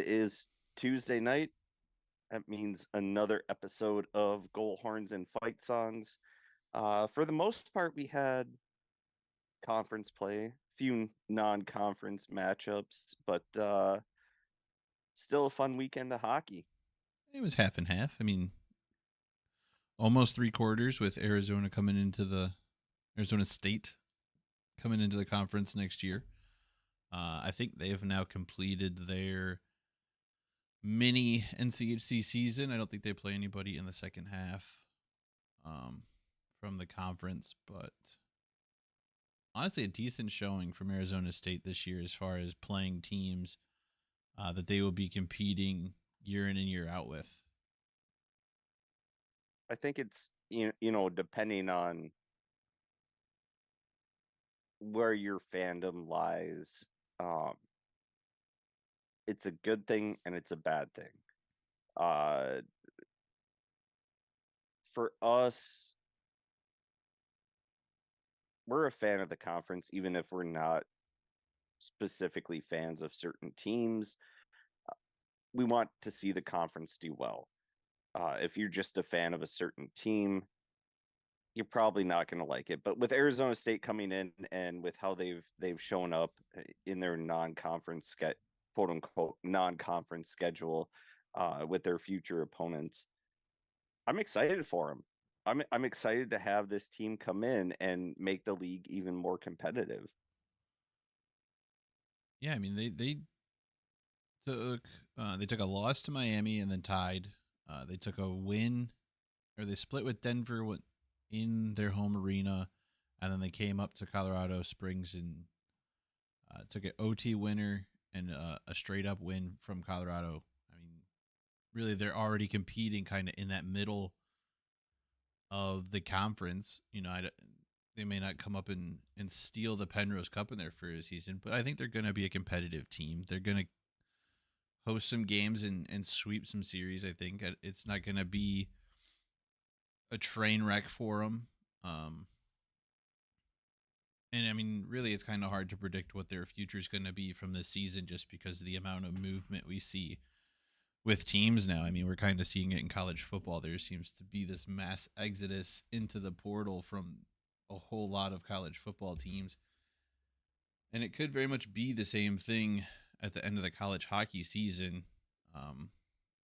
is Tuesday night. That means another episode of Goal Horns and Fight Songs. For the most part, we had conference play, few non-conference matchups, but still a fun weekend of hockey. It was half and half. I mean, almost three quarters with Arizona State coming into the conference next year. I think they have now completed their mini NCHC season. I don't think they play anybody in the second half from the conference, but honestly, a decent showing from Arizona State this year as far as playing teams that they will be competing year in and year out with. I think it's depending on where your fandom lies, it's a good thing and it's a bad thing. For us, we're a fan of the conference, even if we're not specifically fans of certain teams. We want to see the conference do well. If you're just a fan of a certain team, you're probably not going to like it. But with Arizona State coming in and with how they've shown up in their non-conference quote unquote non-conference schedule with their future opponents, I'm excited for them. I'm excited to have this team come in and make the league even more competitive. Yeah, I mean they took a loss to Miami and then tied. They took a win, or they split with Denver in their home arena, and then they came up to Colorado Springs and took an OT winner and a straight up win from Colorado. I mean, really, they're already competing kind of in that middle of the conference. They may not come up and steal the Penrose Cup in their first season, but I think they're going to be a competitive team. They're going to host some games and sweep some series. I think it's not going to be a train wreck for them. And I mean, really, it's kind of hard to predict what their future is going to be from this season just because of the amount of movement we see with teams now. I mean, we're kind of seeing it in college football. There seems to be this mass exodus into the portal from a whole lot of college football teams. And it could very much be the same thing at the end of the college hockey season,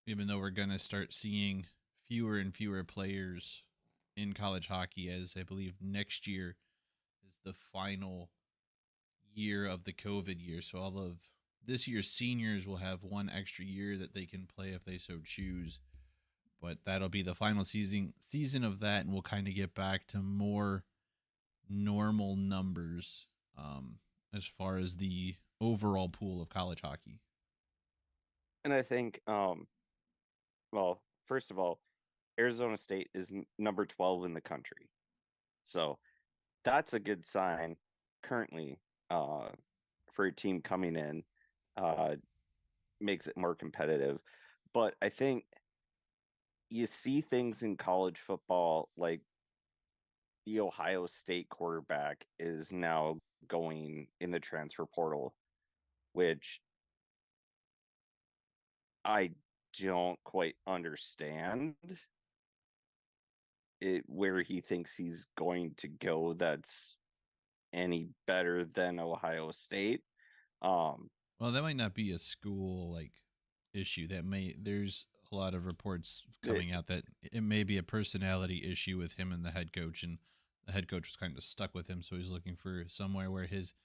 even though we're going to start seeing fewer and fewer players in college hockey, as I believe next year is the final year of the COVID year. So all of this year's seniors will have one extra year that they can play if they so choose. But that'll be the final season of that, and we'll kind of get back to more normal numbers as far as the overall pool of college hockey. And I think, well, first of all, Arizona State is number 12 in the country. So that's a good sign currently for a team coming in. Makes it more competitive. But I think you see things in college football like the Ohio State quarterback is now going in the transfer portal, which I don't quite understand where he thinks he's going to go that's any better than Ohio State. Well, that might not be a school issue. There's a lot of reports coming out that it may be a personality issue with him and the head coach, and the head coach was kind of stuck with him, so he's looking for somewhere where his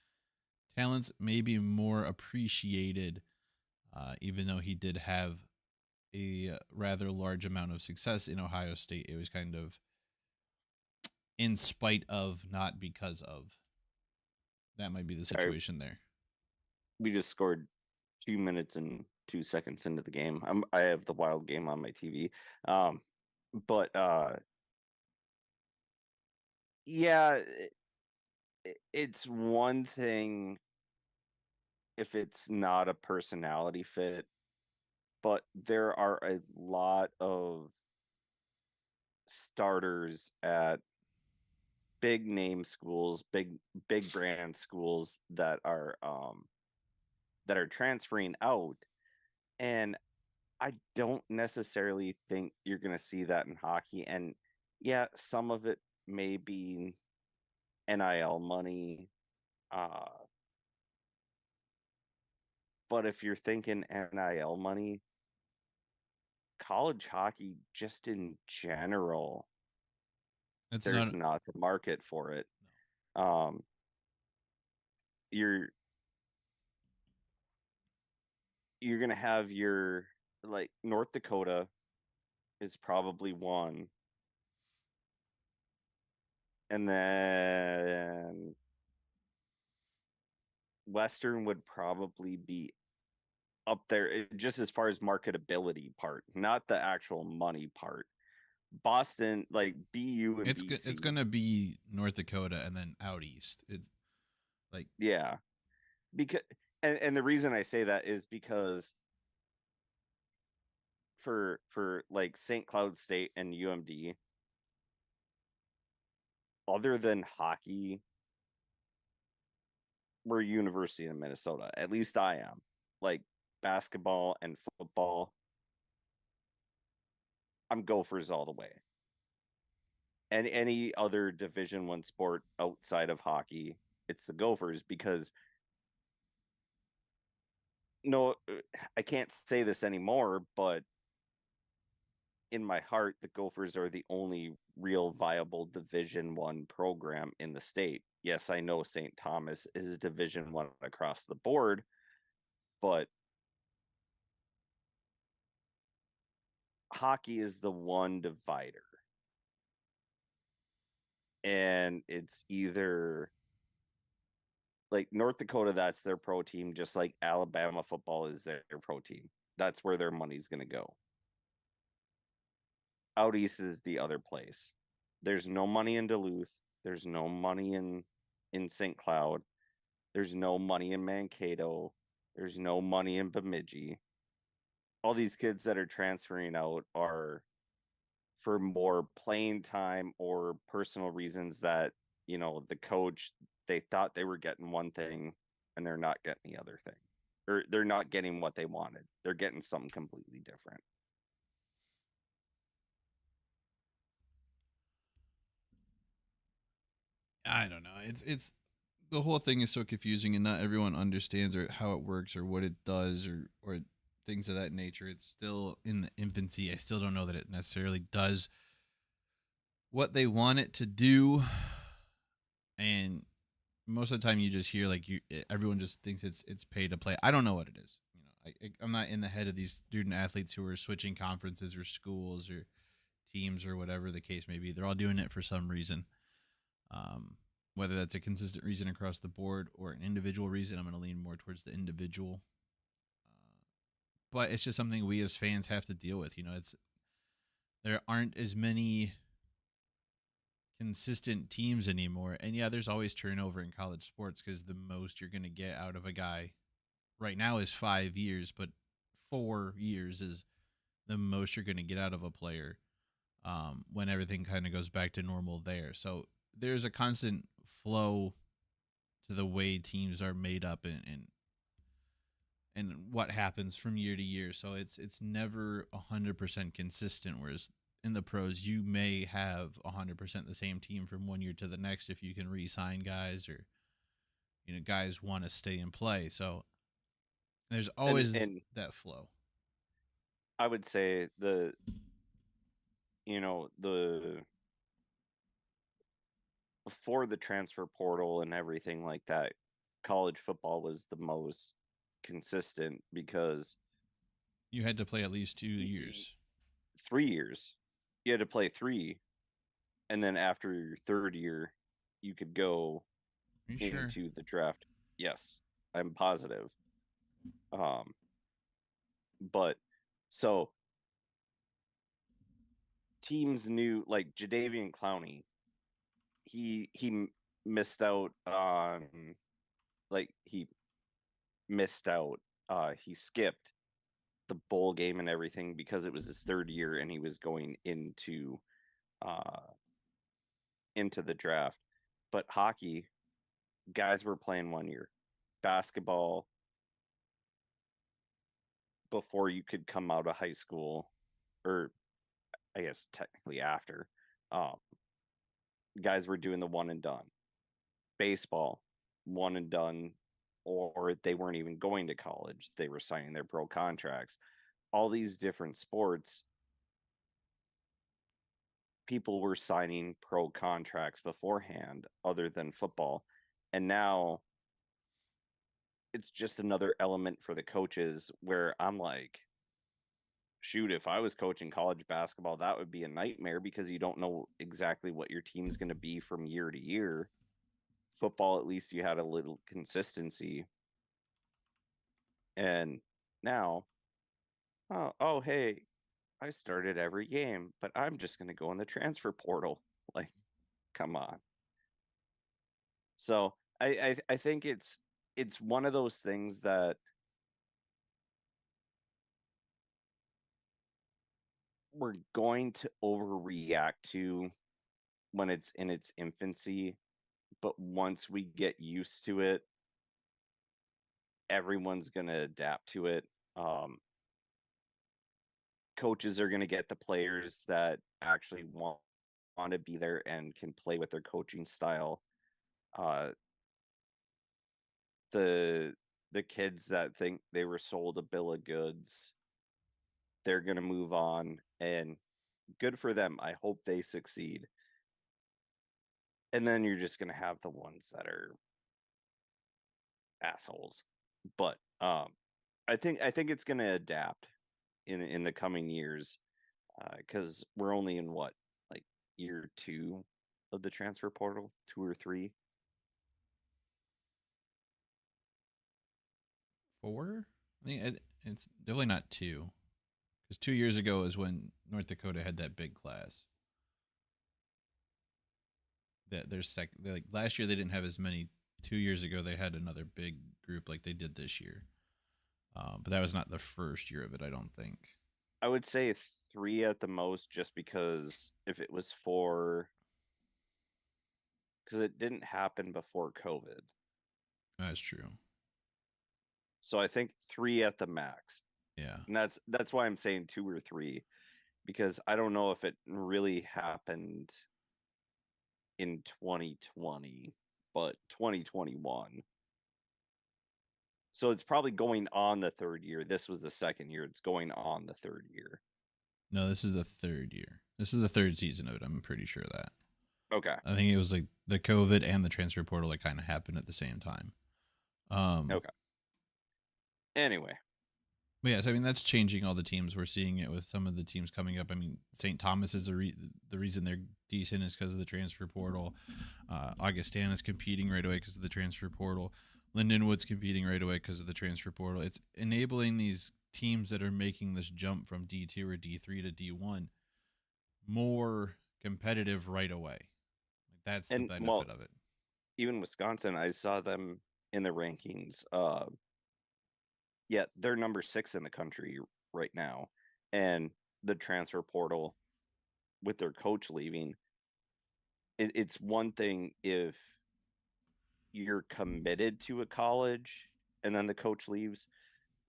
talents may be more appreciated, even though he did have a rather large amount of success in Ohio State. It was kind of in spite of, not because of. That might be the situation there. We just scored 2 minutes and 2 seconds into the game. I have the Wild game on my TV. But yeah, it's one thing if it's not a personality fit, but there are a lot of starters at big name schools, big brand schools that are transferring out, And I don't necessarily think you're going to see that in hockey. And yeah, some of it may be NIL money. Uh, but if you're thinking NIL money, college hockey, just in general, It's there's not. not the market for it. Um, you're you're gonna have your like North Dakota is probably one, and then Western would probably be up there just as far as marketability part, not the actual money part. Boston, like BU and It's BC, gonna be North Dakota and then out east. It's like yeah, because and the reason I say that is because for like St. Cloud State and UMD, other than hockey, we're a university in Minnesota. At least I am. Like basketball and football, I'm Gophers all the way. And any other Division One sport outside of hockey, it's the Gophers because no, I can't say this anymore, but in my heart, the Gophers are the only real viable Division One program in the state. Yes, I know St. Thomas is Division One across the board, but hockey is the one divider. And it's either like North Dakota, that's their pro team, just like Alabama football is their pro team. That's where their money's going to go. Out east is the other place. There's no money in Duluth. There's no money in St. Cloud. There's no money in Mankato. There's no money in Bemidji. All these kids that are transferring out are for more playing time or personal reasons that, the coach, they thought they were getting one thing and they're not getting the other thing. Or they're not getting what they wanted. They're getting something completely different. I don't know. It's the whole thing is so confusing, and not everyone understands or how it works or what it does or things of that nature. It's still in the infancy. I still don't know that it necessarily does what they want it to do, and most of the time you just hear like everyone just thinks it's pay to play. I don't know what it is. I'm not in the head of these student athletes who are switching conferences or schools or teams or whatever the case may be. They're all doing it for some reason. Whether that's a consistent reason across the board or an individual reason, I'm going to lean more towards the individual. But it's just something we as fans have to deal with. It's there aren't as many consistent teams anymore, and yeah, there's always turnover in college sports because the most you're going to get out of a guy right now is 5 years, but 4 years is the most you're going to get out of a player when everything kind of goes back to normal there. So there's a constant flow to the way teams are made up and what happens from year to year. So it's never 100% consistent. Whereas in the pros, you may have 100% the same team from one year to the next if you can re-sign guys or guys want to stay and play. So there's And always and that flow. I would say the before the transfer portal and everything like that, college football was the most consistent because You had to play at least 2 years. 3 years. You had to play three, and then after your third year, you could go Are you sure? into the draft. Yes, I'm positive. Um, but so teams knew like Jadavian Clowney, he missed out on like he missed out. He skipped the bowl game and everything because it was his third year and he was going uh into the draft. But hockey, guys were playing one year. Basketball, before you could come out of high school, or I guess technically after, um, guys were doing the one and done. Baseball, one and done, or they weren't even going to college. They were signing their pro contracts. All these different sports, people were signing pro contracts beforehand, other than football. And now it's just another element for the coaches where I'm like, shoot, if I was coaching college basketball, that would be a nightmare because you don't know exactly what your team's going to be from year to year. Football, at least you had a little consistency. And now, oh, hey, I started every game, but I'm just going to go in the transfer portal. Like, come on. So I think it's one of those things that we're going to overreact to when it's in its infancy, but once we get used to it, everyone's going to adapt to it. Coaches are going to get the players that actually want to be there and can play with their coaching style. Uh, the the kids that think they were sold a bill of goods, they're going to move on, and good for them. I hope they succeed. And then you're just going to have the ones that are assholes. But I think it's going to adapt in the coming years, because we're only in what, like, year 2 of the transfer portal, 2 or 3. 4? I think it's definitely not 2, because 2 years ago is when North Dakota had that big class. That like last year they didn't have as many. 2 years ago they had another big group like they did this year. But that was not the first year of it, I don't think. I would say 3 at the most, just because if it was 4, because it didn't happen before COVID. That's true. So I think 3 at the max. Yeah. And that's why I'm saying 2 or 3, because I don't know if it really happened in 2020, but 2021. So it's probably going on the 3rd year. This was the 2nd year. It's going on the 3rd year. No, this is the 3rd year. This is the 3rd season of it. I'm pretty sure of that. Okay. I think it was like the COVID and the transfer portal that kind of happened at the same time. Okay. Anyway, But yeah, so I mean that's changing all the teams. We're seeing it with some of the teams coming up. I mean, St. Thomas is the reason they're decent is because of the transfer portal. Augustana is competing right away because of the transfer portal. Lindenwood's competing right away because of the transfer portal. It's enabling these teams that are making this jump from D2 or D3 to D1 more competitive right away. Like, that's the and well, benefit of it. even Wisconsin, I saw them in the rankings. Yeah, they're number 6 in the country right now, and the transfer portal, with their coach leaving, it's one thing if you're committed to a college and then the coach leaves,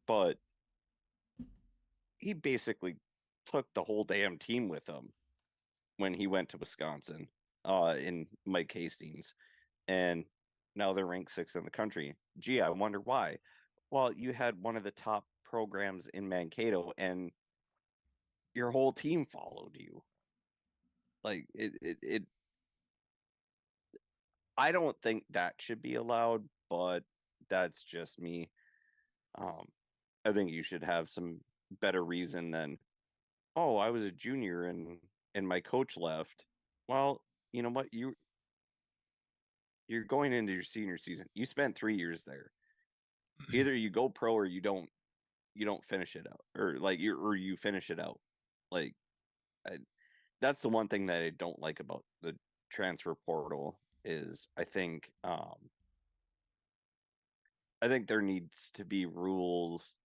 but he basically took the whole damn team with him when he went to Wisconsin, in Mike Hastings, and now they're ranked 6th in the country. Gee, I wonder why. Well, you had one of the top programs in Mankato, and your whole team followed you. Like, it I don't think that should be allowed, but that's just me. Um, I think you should have some better reason than, oh, I was a junior and my coach left. Well, you know what? You're going into your senior season. You spent 3 years there. Either you go pro or you don't finish it out, or like you finish it out. Like, I, that's the one thing that I don't like about the transfer portal is I think there needs to be rules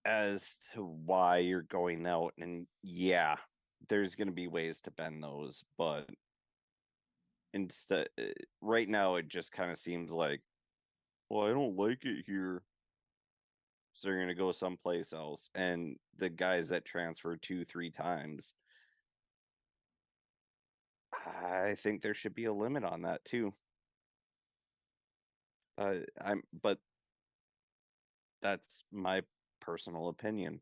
as to why you're going out, and yeah, there's going to be ways to bend those, but instead, right now it just kind of seems like, well, I don't like it here. so they're going to go someplace else. And the guys that transfer 2-3 times, I think there should be a limit on that too. But that's my personal opinion.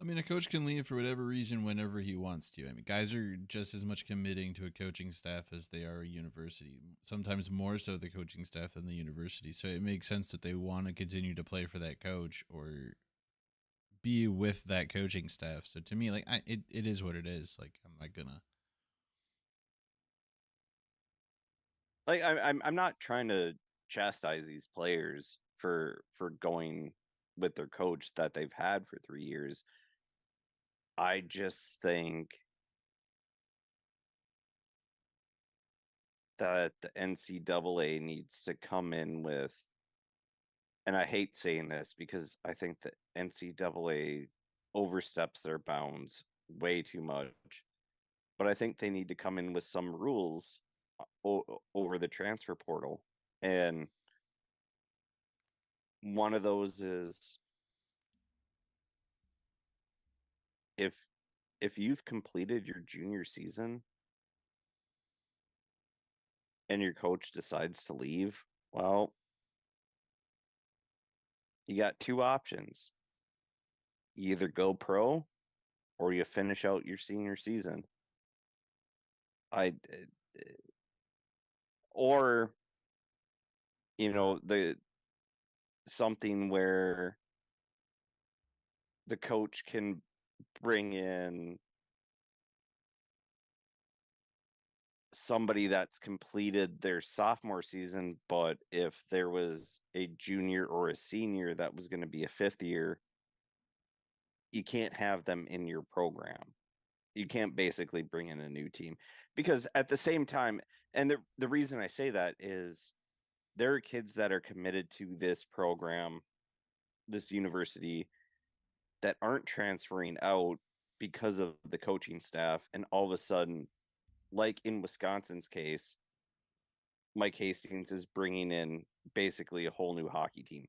I mean, a coach can leave for whatever reason whenever he wants to. I mean, guys are just as much committing to a coaching staff as they are a university. Sometimes more so the coaching staff than the university. So it makes sense that they want to continue to play for that coach or be with that coaching staff. So to me, like, it is what it is. Like, I'm not gonna. Like I'm not trying to chastise these players for going with their coach that they've had for 3 years. I just think that the NCAA needs to come in with, and I hate saying this because I think the NCAA oversteps their bounds way too much, but I think they need to come in with some rules over the transfer portal. And one of those is, if you've completed your junior season and your coach decides to leave, well, you got two options. You either go pro or you finish out your senior season. I or the something where the coach can bring in somebody that's completed their sophomore season, but if there was a junior or a senior that was going to be a fifth year, you can't have them in your program. You can't basically bring in a new team, because at the same time, and the reason I say that is there are kids that are committed to this program, this university, that aren't transferring out because of the coaching staff, and all of a sudden, like in Wisconsin's case, Mike Hastings is bringing in basically a whole new hockey team.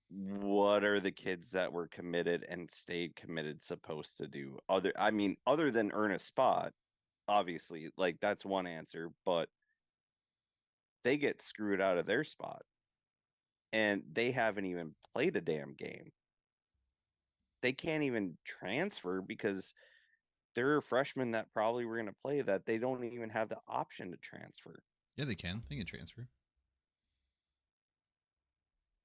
What are the kids that were committed and stayed committed supposed to do? Other than earn a spot, obviously, like that's one answer, but they get screwed out of their spot and they haven't even played a damn game. They can't even transfer because there are freshmen that probably were going to play that they don't even have the option to transfer. Yeah, they can. They can transfer.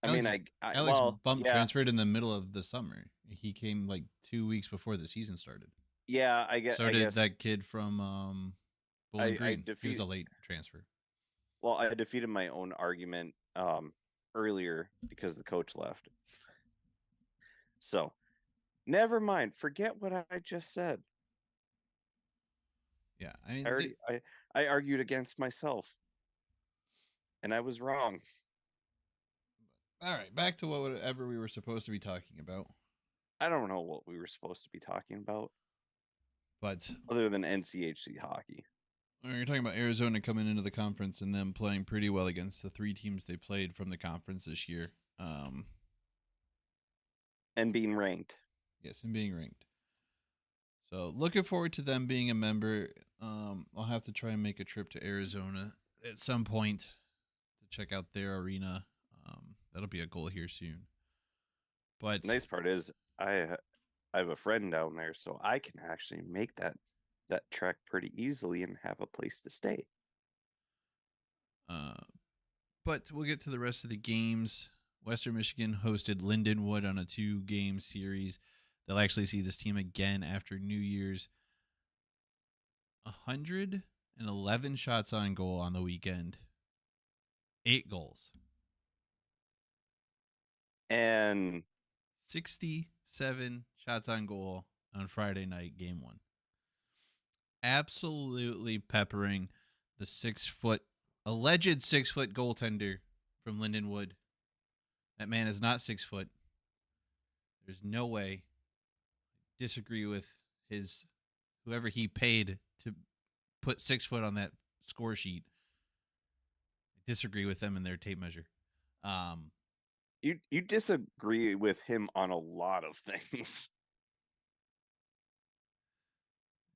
I mean, Alex Alex well, Bump yeah, transferred in the middle of the summer. He came like 2 weeks before the season started. yeah, So I did guess that kid from Bowling I Green. He was defeat a late transfer. well, I defeated my own argument earlier because the coach left. So, never mind. Forget what I just said. Yeah, I I mean, already I argued against myself, and I was wrong. all right. Back to whatever we were supposed to be talking about. I don't know what we were supposed to be talking about But other than NCHC hockey you're talking about Arizona coming into the conference and them playing pretty well against the three teams they played from the conference this year. and being ranked. Yes, and being ranked. So looking forward to them being a member. I'll have to try and make a trip to Arizona at some point to check out their arena. That'll be a goal here soon. But Nice part is I have a friend down there, so I can actually make that trek pretty easily and have a place to stay. uh, but we'll get to the rest of the games. Western Michigan hosted Lindenwood on a 2-game series. They'll actually see this team again after New Year's. 111 shots on goal on the weekend. 8 goals. And 67 shots on goal on Friday night, game 1. Absolutely peppering the alleged 6-foot goaltender from Lindenwood. That man is not 6 foot. There's no way. Disagree with whoever he paid to put 6 foot on that score sheet. I disagree with them and their tape measure. Um, You disagree with him on a lot of things.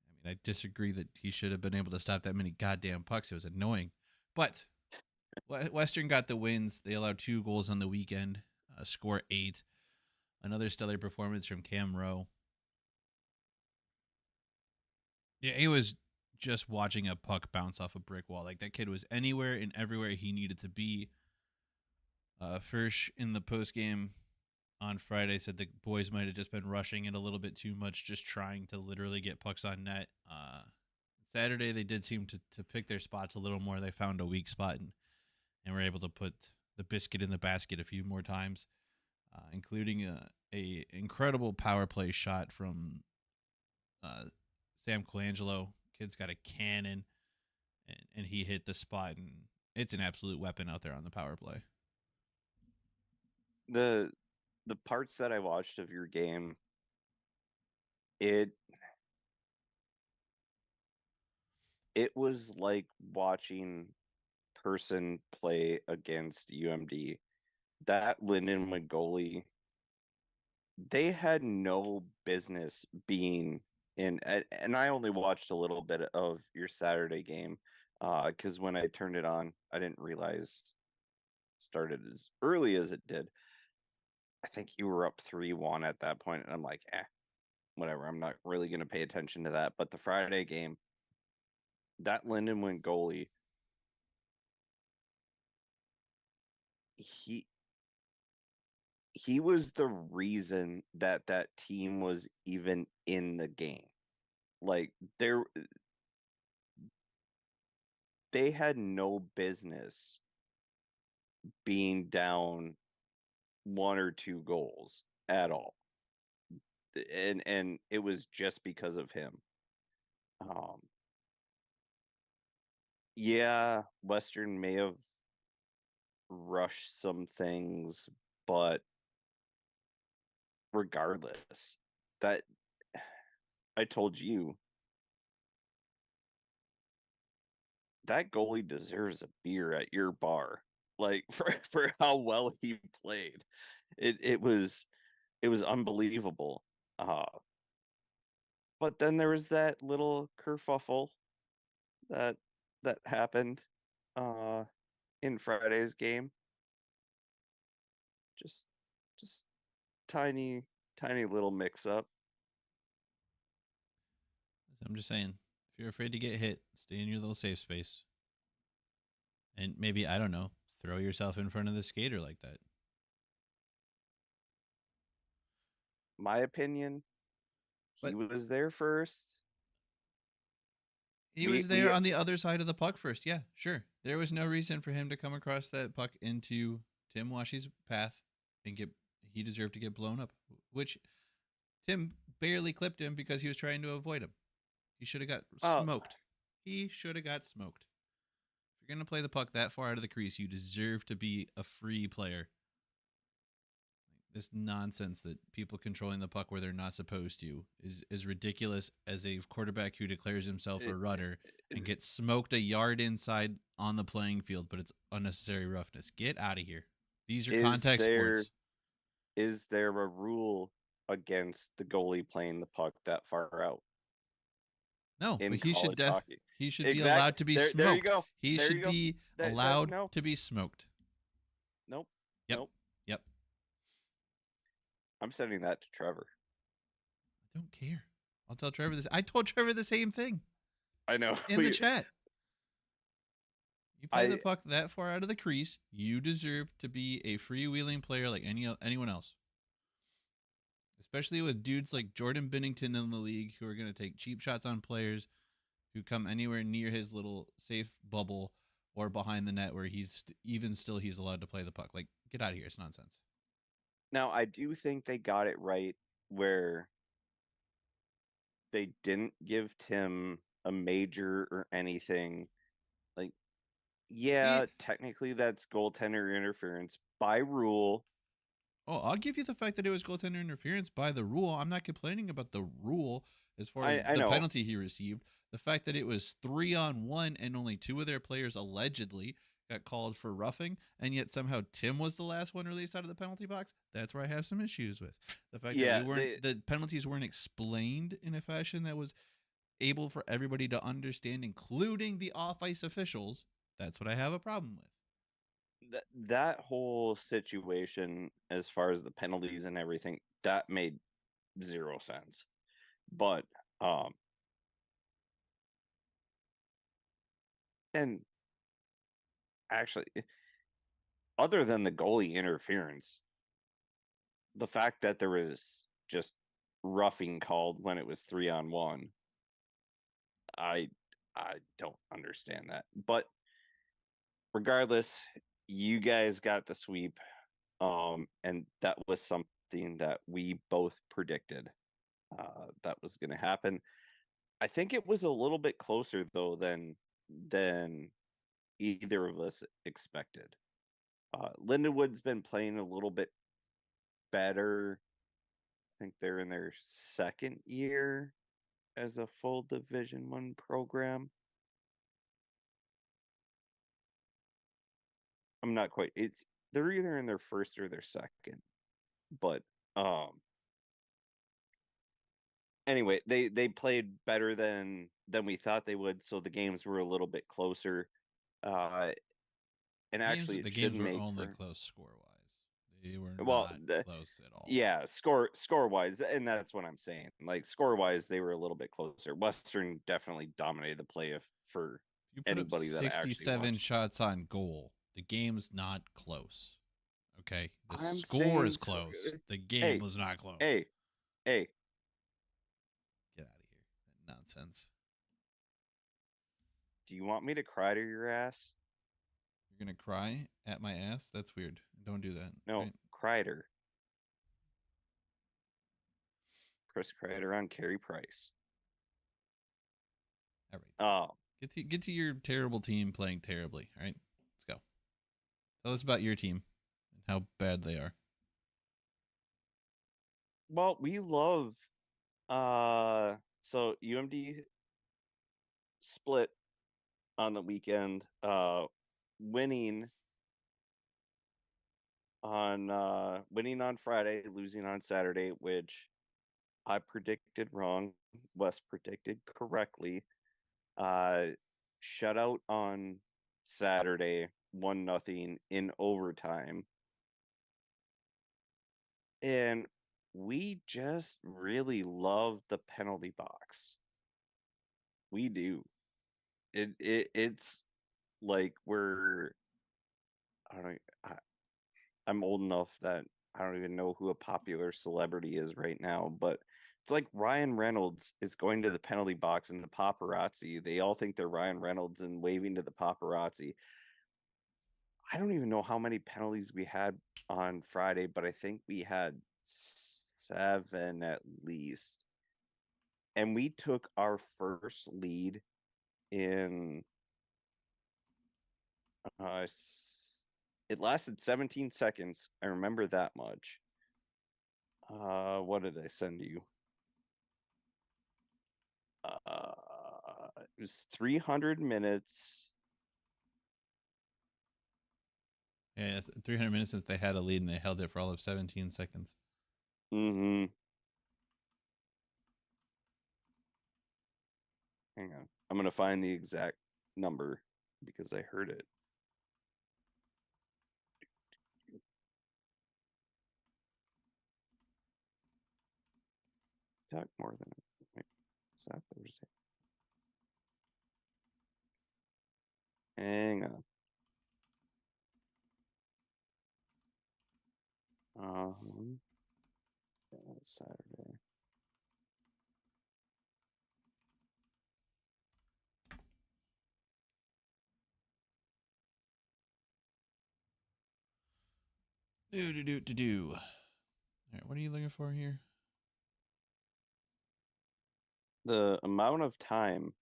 I mean, I disagree that he should have been able to stop that many goddamn pucks. It was annoying. But Western got the wins. They allowed 2 goals on the weekend, score 8. Another stellar performance from Cam Rowe. Yeah, it was just watching a puck bounce off a brick wall. Like, that kid was anywhere and everywhere he needed to be. First, in the post game on Friday, said the boys might have just been rushing it a little bit too much, just trying to literally get pucks on net. Saturday, they did seem to pick their spots a little more. They found a weak spot and were able to put the biscuit in the basket a few more times, including a incredible power play shot from Sam Colangelo. Kid's got a cannon, and he hit the spot, and it's an absolute weapon out there on the power play. The parts that I watched of your game, it was like watching person play against UMD. That Lindenwood goalie, they had no business being in. And I only watched a little bit of your Saturday game because when I turned it on, I didn't realize it started as early as it did. I think you were up 3-1 at that point, and I'm like, whatever. I'm not really going to pay attention to that. But the Friday game, that Lindenwood goalie, he was the reason that team was even in the game. Like they had no business being down 1 or 2 goals at all. And it was just because of him. Yeah, Western may have rushed some things, but regardless, that I told you that goalie deserves a beer at your bar. Like for how well he played. It was unbelievable. But then there was that little kerfuffle that happened in Friday's game. Just tiny little mix up. I'm just saying, if you're afraid to get hit, stay in your little safe space. And maybe, I don't know, throw yourself in front of the skater like that. My opinion, he was there first. He was there on the other side of the puck first. Yeah, sure. There was no reason for him to come across that puck into Tim Washy's path and he deserved to get blown up, which Tim barely clipped him because he was trying to avoid him. He should have got smoked. He should have got smoked. If you're going to play the puck that far out of the crease, you deserve to be a free player. This nonsense that people controlling the puck where they're not supposed to is ridiculous as a quarterback who declares himself a runner and gets smoked a yard inside on the playing field, but it's unnecessary roughness. Get out of here. These are contact sports. Is there a rule against the goalie playing the puck that far out? No, but he should be allowed to be smoked. There you go. He should be allowed to be smoked. Nope. Yep. Nope. Yep. I'm sending that to Trevor. I don't care. I'll tell Trevor this. I told Trevor the same thing. I know. In the chat. You play the puck that far out of the crease, you deserve to be a freewheeling player like anyone else. Especially with dudes like Jordan Binnington in the league who are going to take cheap shots on players who come anywhere near his little safe bubble or behind the net where he's allowed to play the puck. Like, get out of here. It's nonsense. Now, I do think they got it right where they didn't give Tim a major or anything. Like, yeah, technically that's goaltender interference by rule. Oh, I'll give you the fact that it was goaltender interference by the rule. I'm not complaining about the rule as far as the penalty he received. The fact that it was 3-on-1 and only 2 of their players allegedly got called for roughing, and yet somehow Tim was the last one released out of the penalty box. That's where I have some issues with the fact that Yeah, the penalties weren't explained in a fashion that was able for everybody to understand, including the off ice officials. That's what I have a problem with. that whole situation, as far as the penalties and everything, that made zero sense. But and actually, other than the goalie interference, the fact that there was just roughing called when it was 3-on-1, I don't understand that. But regardless, you guys got the sweep. And that was something that we both predicted that was going to happen. I think it was a little bit closer though than either of us expected. Lindenwood's been playing a little bit better. I think they're in their second year as a full Division One program. I'm not quite. They're either in their first or their second, but anyway, they played better than we thought they would, so the games were a little bit closer. And actually, The it games should were make only for close score wise. They were well, not close at all. yeah, score wise, and that's what I'm saying. Like score wise, they were a little bit closer. Western definitely dominated the play for If you put up anybody that actually 67 watched. shots on goal, the game's not close. Okay, the I'm score saying, is close. The game hey, was not close. hey, hey, Get out of here. That nonsense. do you want me to cry to your ass? You're gonna cry at my ass? That's weird. Don't do that. No, Right? Kreider. Chris Kreider on Carey Price. All right. Oh, Get to your terrible team playing terribly. All right, let's go. Tell us about your team and how bad they are. well, we love so UMD split on the weekend, winning on Friday, losing on Saturday, which I predicted wrong. Wes predicted correctly. Shutout on Saturday, 1-0 in overtime. And we just really love the penalty box. We do. It's like I don't I'm old enough that I don't even know who a popular celebrity is right now, but it's like Ryan Reynolds is going to the penalty box and the paparazzi. They all think they're Ryan Reynolds and waving to the paparazzi. I don't even know how many penalties we had on Friday, but I think we had 7 at least. And we took our first lead in it lasted 17 seconds. I remember that much. What did I send you? It was 300 minutes. Yeah, 300 minutes since they had a lead and they held it for all of 17 seconds. Mm-hmm. Hang on. I'm going to find the exact number because I heard it. Talk more than wait, is that Thursday? Hang on. Saturday. Do. All right, what are you looking for here? The amount of time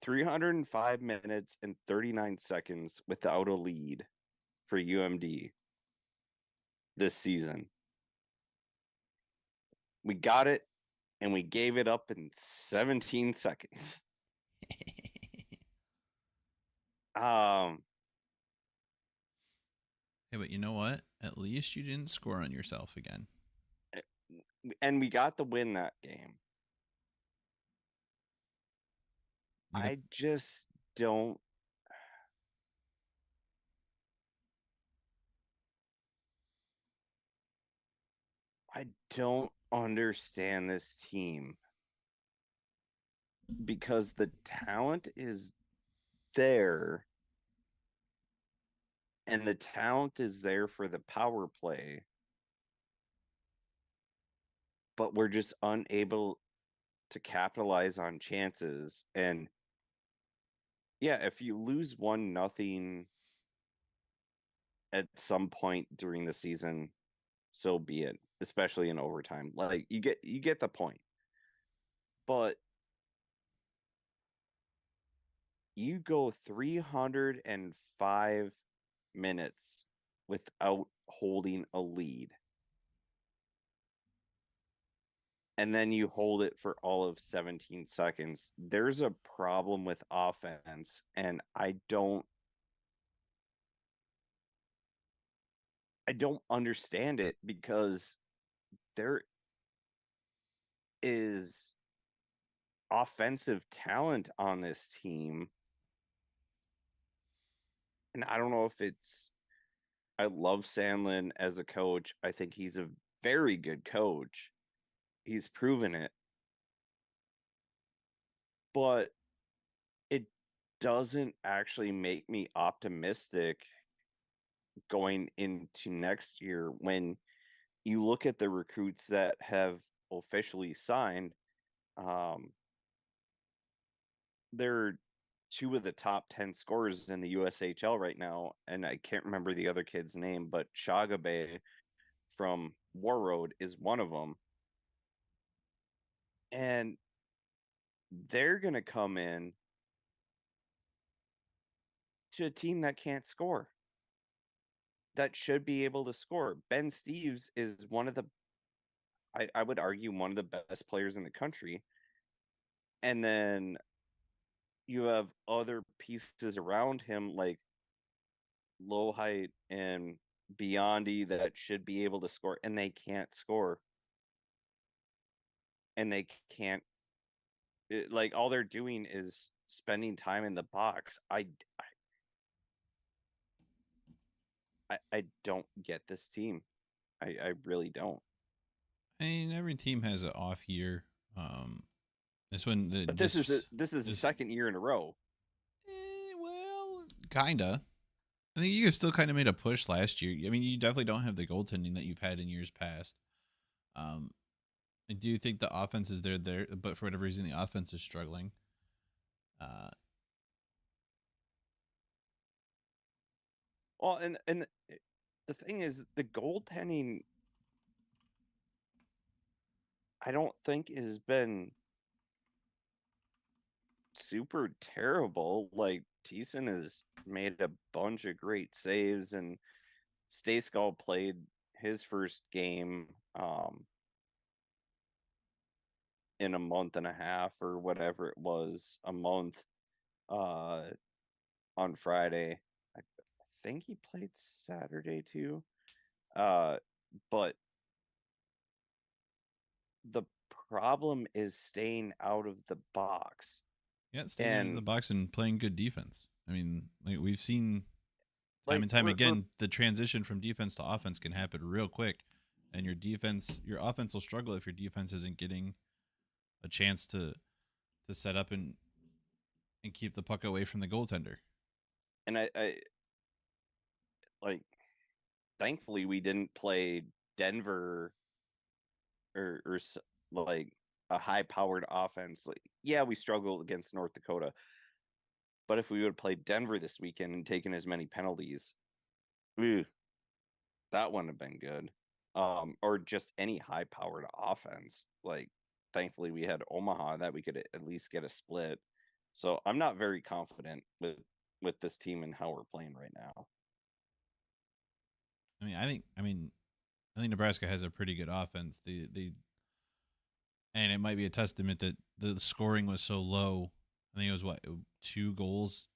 305 minutes and 39 seconds without a lead for UMD this season. We got it and we gave it up in 17 seconds. Um, Hey, but you know what? At least you didn't score on yourself again. and we got the win that game. You got I just don't. I don't understand this team because the talent is there, and the talent is there for the power play, but we're just unable to capitalize on chances. And yeah, if you lose 1-0 at some point during the season, so be it, especially in overtime. Like you get the point. But you go 305 minutes without holding a lead, and then you hold it for all of 17 seconds. There's a problem with offense, and I don't understand it because there is offensive talent on this team. And I don't know if it's, I love Sandlin as a coach. I think he's a very good coach. He's proven it. But it doesn't actually make me optimistic going into next year when you look at the recruits that have officially signed. Um, they're two of the top 10 scorers in the USHL right now. And I can't remember the other kid's name, but Chagabe from War Road is one of them. And they're going to come in to a team that can't score, that should be able to score. Ben Steves is one of the, I would argue, one of the best players in the country. And then you have other pieces around him like low height and Biondi that should be able to score, and they can't score. And they can't, like, all they're doing is spending time in the box. I don't get this team. I really don't. I mean, every team has an off year. Um, this one, But this is the just second year in a row. well, kinda. I think you guys still kind of made a push last year. I mean, you definitely don't have the goaltending that you've had in years past. Um, I do think the offense is there, but for whatever reason, the offense is struggling. Uh, Well, and the thing is, the goaltending, I don't think has been super terrible. Like Thiessen has made a bunch of great saves, and Stayskal played his first game in a month and a half or whatever it was, a month uh on Friday. I think he played Saturday too. Uh but the problem is staying out of the box. yeah, staying out of the And box and playing good defense. I mean, like we've seen time like and time we're again, the transition from defense to offense can happen real quick, and your offense will struggle if your defense isn't getting a chance to set up and keep the puck away from the goaltender. and I like, thankfully we didn't play Denver or like a high powered offense. Like, yeah, we struggled against North Dakota, but if we would have played Denver this weekend and taken as many penalties, ew, that wouldn't have been good. Or just any high powered offense. Like, thankfully we had Omaha that we could at least get a split. So I'm not very confident with this team and how we're playing right now. I think Nebraska has a pretty good offense. They and it might be a testament that the scoring was so low. I think it was what 2 goals,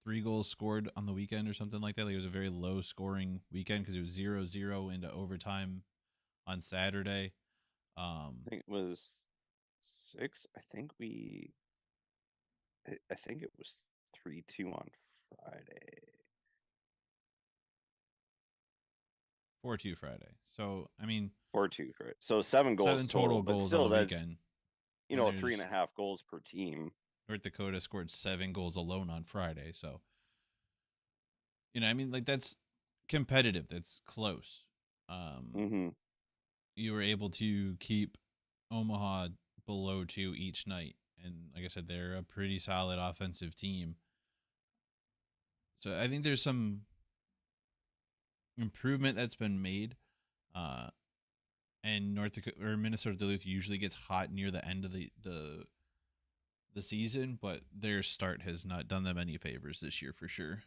3 goals scored on the weekend or something like that. Like it was a very low scoring weekend because it was 0-0 into overtime on Saturday. I think it was 6. I think it was 3-2 on Friday. 4-2 Friday. So I mean, 4-2 for it. So 7 goals 7 total total, but goals on still the that's, weekend. you And know, three and there's a half goals per team. North Dakota scored 7 goals alone on Friday. So I mean, like that's competitive. That's close. Um, Mm-hmm. you were able to keep Omaha below 2 each night, and like I said, they're a pretty solid offensive team. So I think there's some improvement that's been made. Uh, and North Dakota or Minnesota Duluth usually gets hot near the end of the season, but their start has not done them any favors this year for sure.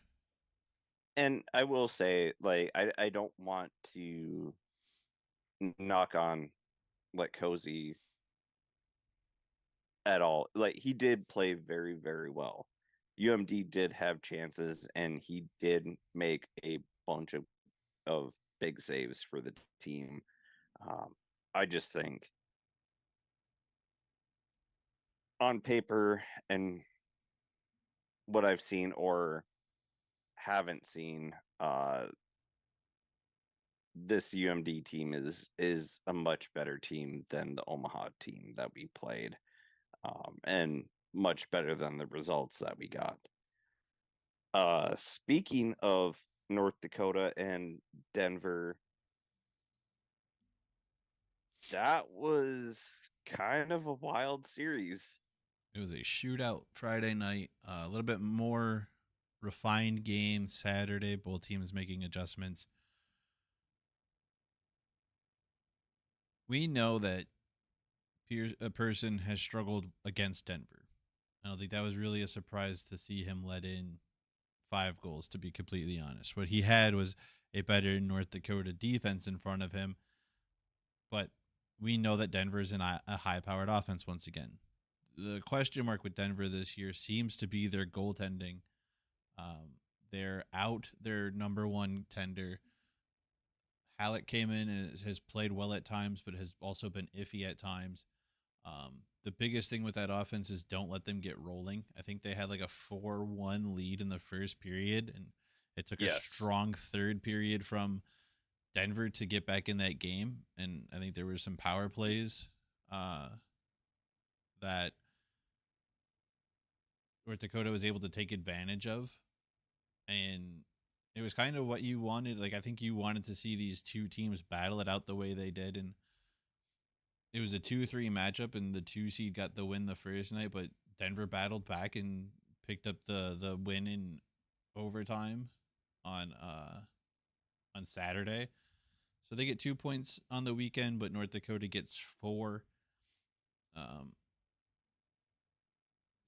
And I will say, like, I don't want to knock on like Cozy at all. Like he did play very, very well. UMD did have chances and he did make a bunch of big saves for the team. I just think on paper and what I've seen or haven't seen, this UMD team is a much better team than the Omaha team that we played, and much better than the results that we got. Speaking of North Dakota and Denver, that was kind of a wild series. It was a shootout Friday night, a little bit more refined game Saturday. Both teams making adjustments. We know that a person has struggled against Denver. I don't think that was really a surprise to see him let in 5 goals, to be completely honest. What he had was a better North Dakota defense in front of him, but we know that Denver is a high powered offense once again. The question mark with Denver this year seems to be their goaltending. They're out their number one tender. Halleck came in and has played well at times, but has also been iffy at times. The biggest thing with that offense is don't let them get rolling. I think they had like a 4-1 lead in the first period, and it took a Yes. strong third period from Denver to get back in that game. And I think there were some power plays that North Dakota was able to take advantage of. And it was kind of what you wanted. Like, I think you wanted to see these two teams battle it out the way they did. And it was a 2-3 matchup, and the 2 seed got the win the first night, but Denver battled back and picked up the win in overtime on Saturday. So they get 2 points on the weekend, but North Dakota gets 4. Um,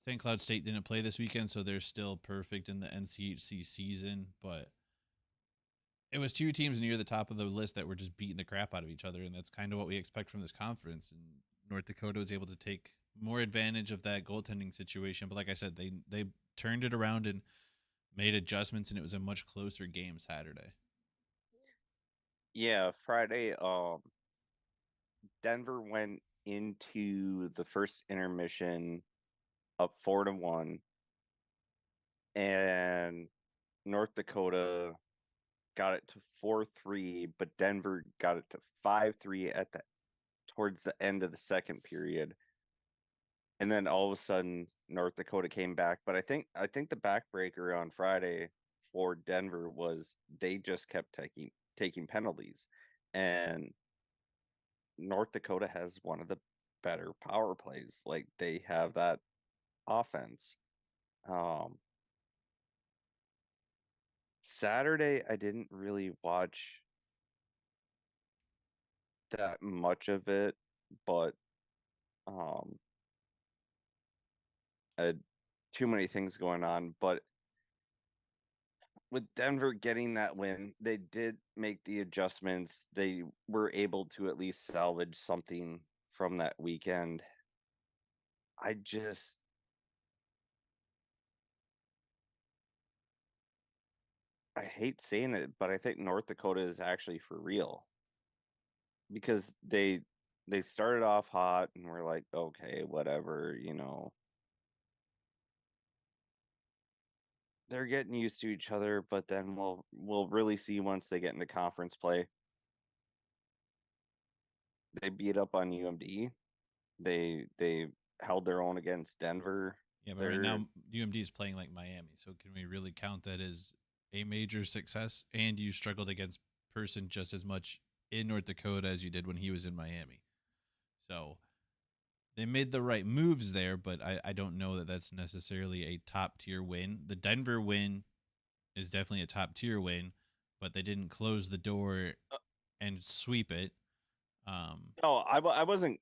St. Cloud State didn't play this weekend, so they're still perfect in the NCHC season. But it was 2 teams near the top of the list that were just beating the crap out of each other, and that's kind of what we expect from this conference. And North Dakota was able to take more advantage of that goaltending situation. But like I said, they turned it around and made adjustments, and it was a much closer game Saturday. Yeah, Friday, Denver went into the first intermission up 4-1, and North Dakota got it to 4-3, but Denver got it to 5-3 at the towards the end of the second period. And then all of a sudden North Dakota came back. But I think the backbreaker on Friday for Denver was they just kept taking penalties. And North Dakota has one of the better power plays. Like they have that offense. Um Saturday I didn't really watch that much of it, but um I had too many things going on. But with Denver getting that win, they did make the adjustments. They were able to at least salvage something from that weekend. I just I hate saying it, but I think North Dakota is actually for real because they started off hot and we're like, okay, whatever, they're getting used to each other, but then we'll really see once they get into conference play. They beat up on UMD. They held their own against Denver. Yeah, but right They're now UMD is playing like Miami, so can we really count that as a major success? And you struggled against Person just as much in North Dakota as you did when he was in Miami. So they made the right moves there, but I don't know that that's necessarily a top tier win. The Denver win is definitely a top tier win, but they didn't close the door and sweep it. no, I wasn't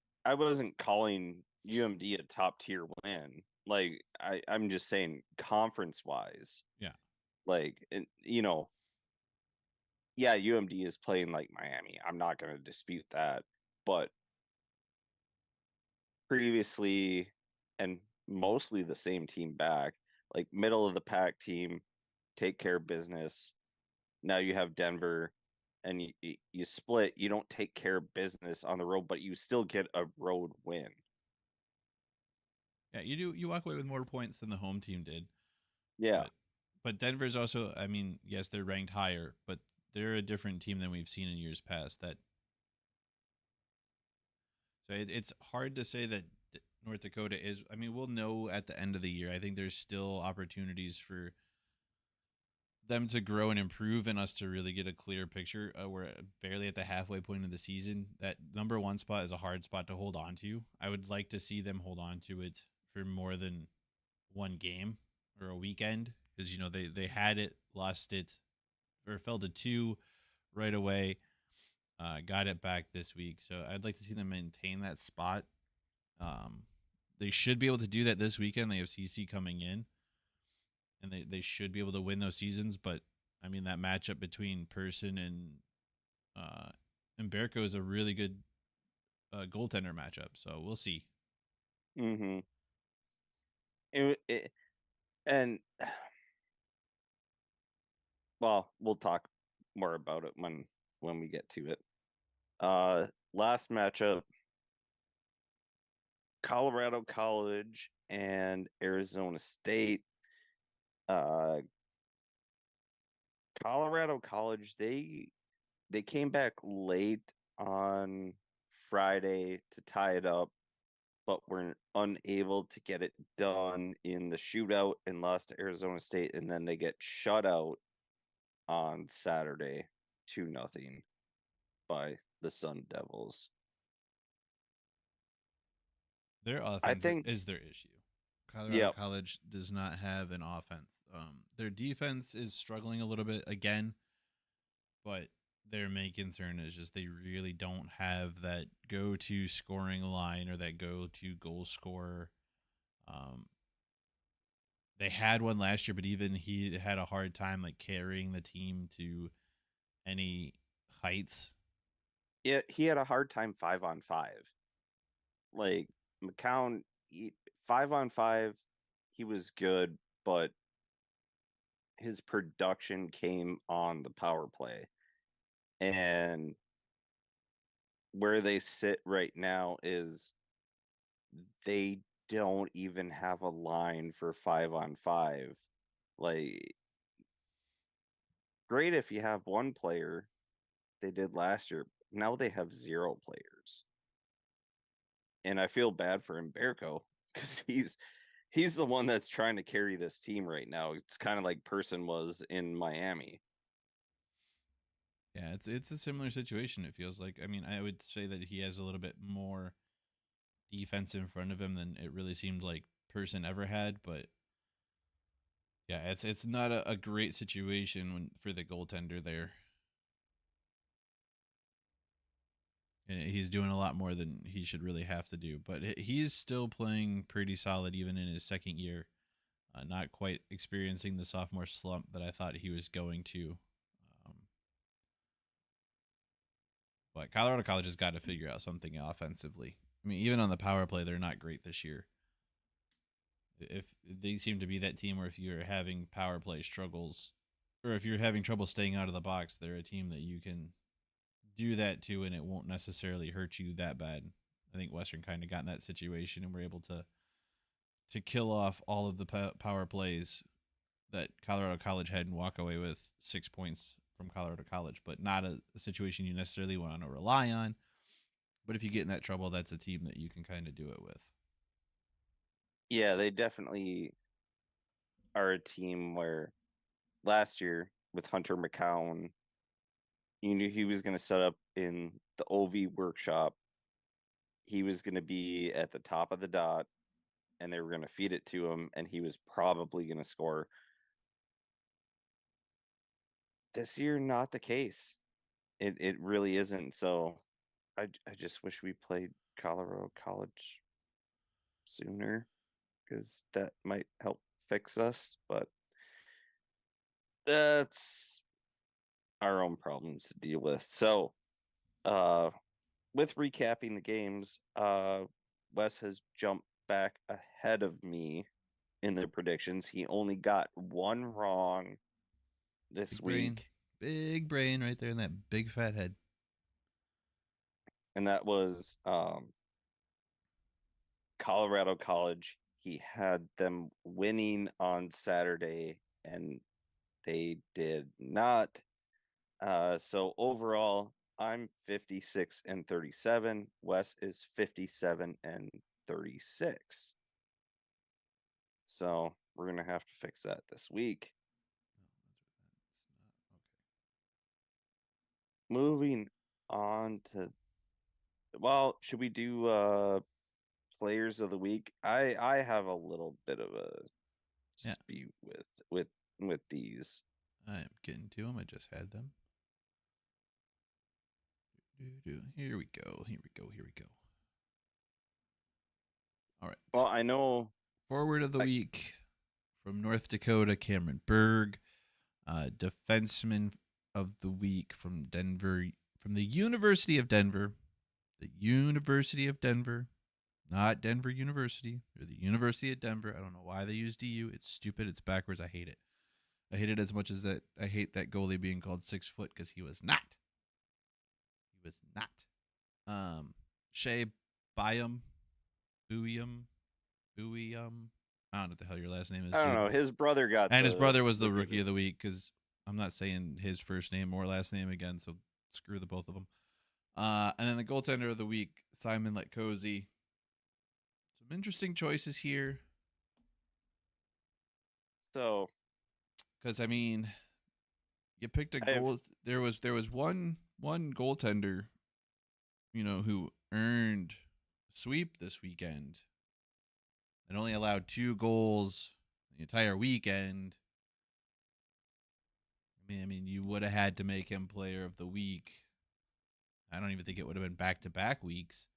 calling UMD a top tier win. Like I'm just saying conference wise, Yeah, like and yeah, UMD is playing like Miami. I'm not going to dispute that, but previously and mostly the same team back, like middle of the pack team, take care of business. Now you have Denver and you split, you don't take care of business on the road, but you still get a road win. yeah, you do. You walk away with more points than the home team did, Yeah. but Denver's also. I mean, yes, they're ranked higher, but they're a different team than we've seen in years past. It's hard to say that North Dakota is. I mean, we'll know at the end of the year. I think there's still opportunities for them to grow and improve and us to really get a clear picture. We're barely at the halfway point of the season. That number one spot is a hard spot to hold on to. I would like to see them hold on to it for more than one game or a weekend because they had it, lost it, or fell to two right away. Got it back this week, so I'd like to see them maintain that spot. Um, they should be able to do that this weekend. They have CC coming in, and they should be able to win those seasons. But I mean, that matchup between Person uh, and Berko is a really good goaltender matchup. So we'll see. Mm-hmm. And well, we'll talk more about it when we get to it. Last matchup, Colorado College and Arizona State. Uh, Colorado College, they came back late on Friday to tie it up, but were unable to get it done in the shootout and lost to Arizona State, and then they get shut out on Saturday 2-0 by the Sun Devils. Their I offense think, is their issue. Colorado yeah, College does not have an offense. Their defense is struggling a little bit again, but their main concern is just they really don't have that go-to scoring line or that go-to goal scorer. Um, they had one last year, but even he had a hard time like carrying the team to any heights. he had a hard time 5-on-5. Like McCown, 5-on-5, he was good, but his production came on the power play. And where they sit right now is they don't even have a line for 5-on-5. Like, great if you have one player, they did last year. Now they have zero players. And I feel bad for Umberto because he's the one that's trying to carry this team right now. It's kind of like Person was in Miami. Yeah, it's a similar situation. It feels like. I mean, I would say that he has a little bit more defense in front of him than it really seemed like Person ever had. But yeah, it's not a great situation for the goaltender there. And he's doing a lot more than he should really have to do. But he's still playing pretty solid even in his second year. Not quite experiencing the sophomore slump that I thought he was going to. Um, but Colorado College has got to figure out something offensively. I mean, even on the power play, they're not great this year. If they seem to be that team where if you're having power play struggles, or if you're having trouble staying out of the box, they're a team that you can do that to, and it won't necessarily hurt you that bad. I think Western kind of got in that situation and were able to kill off all of the power plays that Colorado College had and walk away with 6 points from Colorado College, but not a situation you necessarily want to rely on. But if you get in that trouble, that's a team that you can kind of do it with. Yeah, they definitely are a team where last year with Hunter McCown, you knew he was going to set up in the OV workshop. He was going to be at the top of the dot, and they were going to feed it to him, and he was probably going to score. This year, not the case. It really isn't. So I just wish we played Colorado College sooner because that might help fix us. But that's our own problems to deal with. So, with recapping the games, Wes has jumped back ahead of me in the predictions. He only got one wrong this Big brain. week, Big brain right there in that big fat head. and that was Colorado College. He had them winning on Saturday, and they did not. So overall, I'm 56 and 37. Wes is 57 and 36. So we're gonna have to fix that this week. Moving on to, well, should we do players of the week? I have a little bit of a Yeah, dispute with these. I'm getting to them. I just had them. Here we go. Here we go. Here we go. All right. Well, I know Forward of the I, week from North Dakota, Cameron Berg. Defenseman of the week from Denver, from the University of Denver. The University of Denver, not Denver University, or the University of Denver. I don't know why they use DU. It's stupid. It's backwards. I hate it. I hate it as much as that. I hate that goalie being called 6 foot because he was not. He was not. Shea Byam, Booyum, Booyum. I don't know what the hell your last name is, I don't dude. know. His brother got And his brother was the the rookie of the week because I'm not saying his first name or last name again, so screw the both of them. And then the goaltender of the week, Simon Letkozy. Some interesting choices here So because I mean, you picked a I have goal. There was one goaltender, who earned sweep this weekend and only allowed 2 goals the entire weekend. I mean, you would have had to make him player of the week. I don't even think it would have been back-to-back weeks.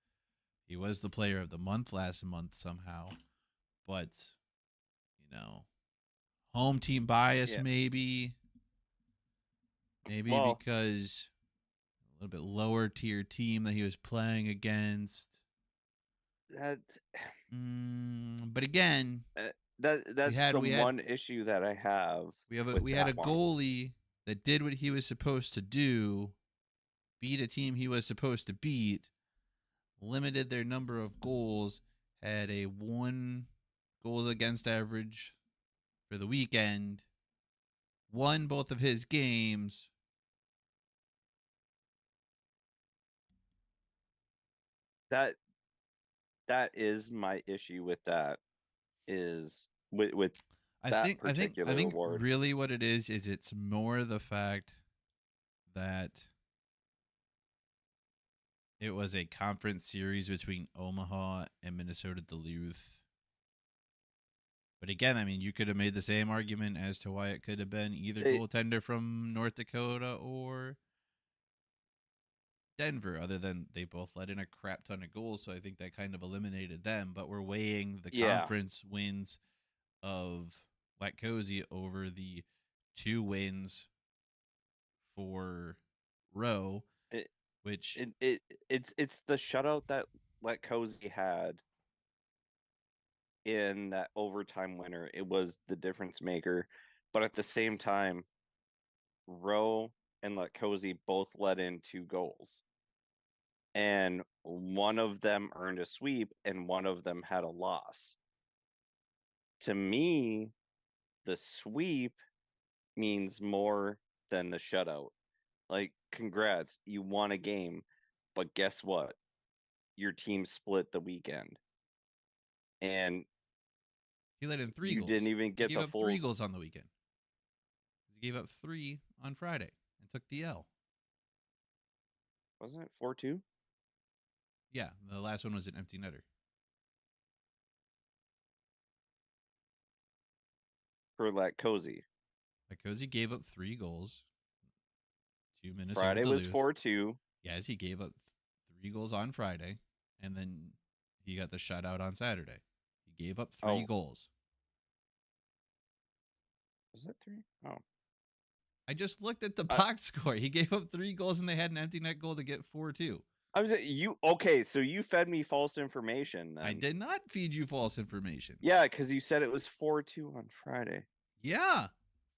He was the player of the month last month somehow, but you know, home team bias yeah. maybe Well, because a little bit lower tier team that he was playing against. that But again, uh, we that's had the we had one issue that I have with we had a that one. goalie that did what he was supposed to do, beat a team he was supposed to beat, limited their number of goals, had a 1 goal against average for the weekend, won both of his games. That that is my issue with that is with I that think I think I particular think award. really what it is it's more the fact that it was a conference series between Omaha and Minnesota Duluth. But again, I mean, you could have made the same argument as to why it could have been either It, goaltender from North Dakota or Denver, other than they both let in a crap ton of goals. So I think that kind of eliminated them. But we're weighing the yeah, conference wins of Latcozy over the 2 wins for Rowe, it, which it's the shutout that Let Cozy had in that overtime winner. It was the difference maker, but at the same time, Rowe and Cozy both let in 2 goals. And one of them earned a sweep and one of them had a loss. To me, the sweep means more than the shutout. Like, congrats, you won a game, but guess what? Your team split the weekend. And He let in 3 you didn't goals. even He get gave the up full. 3 goals on the weekend. He gave up 3 on Friday and took the L. Wasn't it 4-2? Yeah, the last one was an empty netter. For Cozy. Cozy gave up 3 goals to Minnesota Friday was Duluth. 4-2. Yes, he gave up 3 goals on Friday, and then he got the shutout on Saturday. He gave up 3 Oh, goals. was that 3? Oh. I just looked at the box score. He gave up 3 goals, and they had an empty net goal to get 4-2. I was you okay, so you fed me false information then. I did not feed you false information. Yeah, because you said it was 4-2 on Friday. Yeah.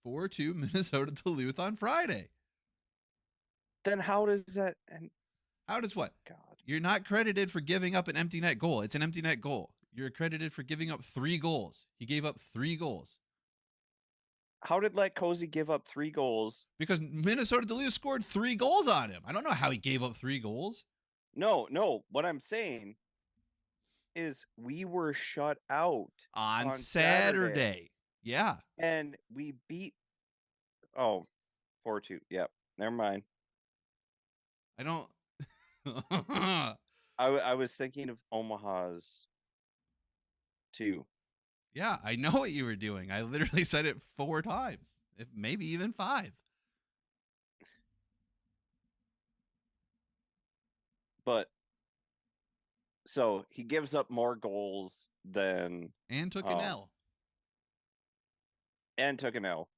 4-2 Minnesota Duluth on Friday. Then how does that and How does what? God. You're not credited for giving up an empty net goal. It's an empty net goal. You're credited for giving up 3 goals. He gave up 3 goals. How did Cozy give up 3 goals? Because Minnesota Duluth scored 3 goals on him. I don't know how he gave up 3 goals. No. What I'm saying is we were shut out On Saturday. Yeah. And we beat 4-2. Yep. Never mind. I don't I was thinking of Omaha's 2. Yeah, I know what you were doing. I literally said it 4 times, if maybe even 5. But so he gives up more goals than And took an L. And took an L.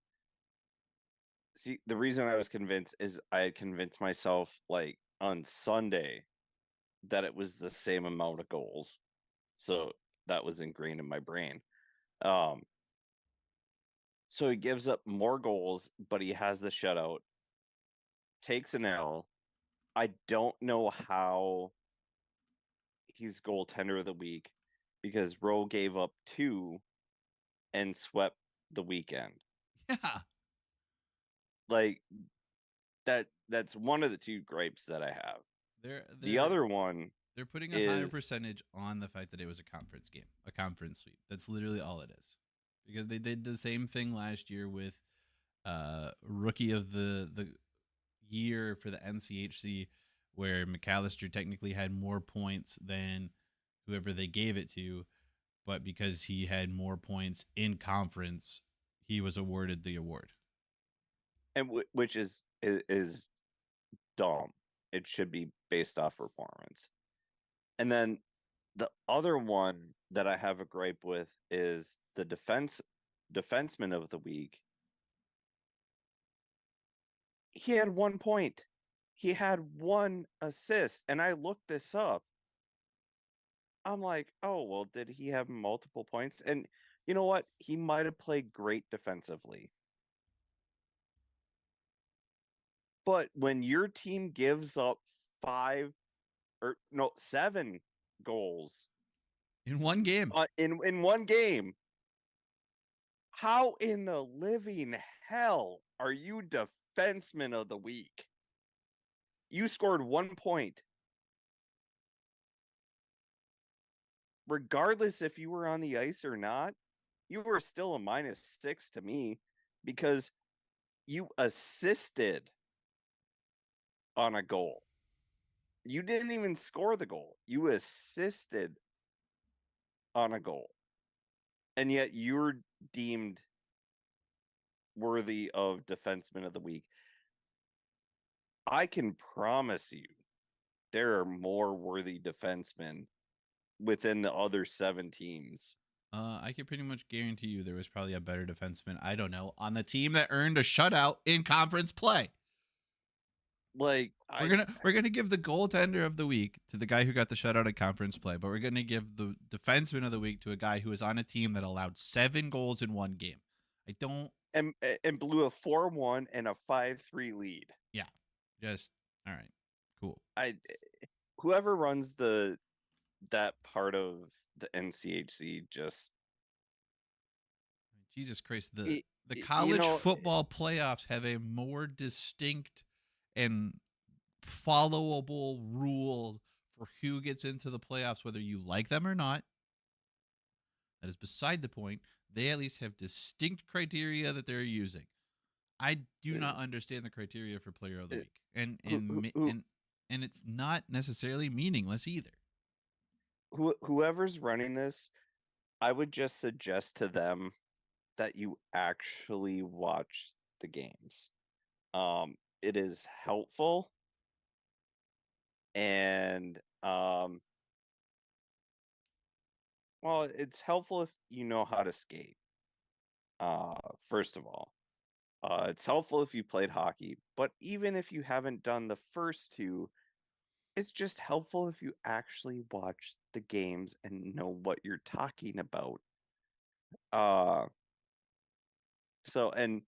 See, the reason I was convinced is I had convinced myself on Sunday that it was the same amount of goals. So that was ingrained in my brain. So he gives up more goals, but he has the shutout, takes an L. I don't know how he's goaltender of the week because Rowe gave up 2 and swept the weekend. Yeah. That's one of the 2 gripes that I have. The other one, they're putting a higher percentage on the fact that it was a conference game, a conference sweep. That's literally all it is. Because they did the same thing last year with rookie of the year for the NCHC, where McAllister technically had more points than whoever they gave it to, but because he had more points in conference, he was awarded the award. And which is dumb. It should be based off performance. And then the other one that I have a gripe with is the defenseman of the week. He had 1 point. He had 1 assist, and I looked this up. I'm like, oh, well, did he have multiple points? And you know what? He might have played great defensively. But when your team gives up 7 goals in one game, in one game, how in the living hell are you defenseman of the week? You scored 1 point. Regardless if you were on the ice or not, you were still a -6 to me because you assisted on a goal. You didn't even score the goal. You assisted on a goal. And yet you're deemed worthy of defenseman of the week. I can promise you there are more worthy defensemen within the other 7 teams. I can pretty much guarantee you there was probably a better defenseman, I don't know, on the team that earned a shutout in conference play. We're gonna give the goaltender of the week to the guy who got the shutout in conference play, but we're gonna give the defenseman of the week to a guy who was on a team that allowed 7 goals in one game. I don't and blew a 4-1 and a 5-3 lead. Yeah, just all right, cool. I whoever runs that part of the NCHC just Jesus Christ, it, the you college know football playoffs have a more distinct and followable rule for who gets into the playoffs, whether you like them or not. That is beside the point. They at least have distinct criteria that they're using. I do not understand the criteria for player of the week, and who, who, and who and and it's not necessarily meaningless either. whoever's running this, I would just suggest to them that you actually watch the games. It is helpful, and well, it's helpful if you know how to skate. First of all, it's helpful if you played hockey, but even if you haven't done the first two, it's just helpful if you actually watch the games and know what you're talking about. Uh, and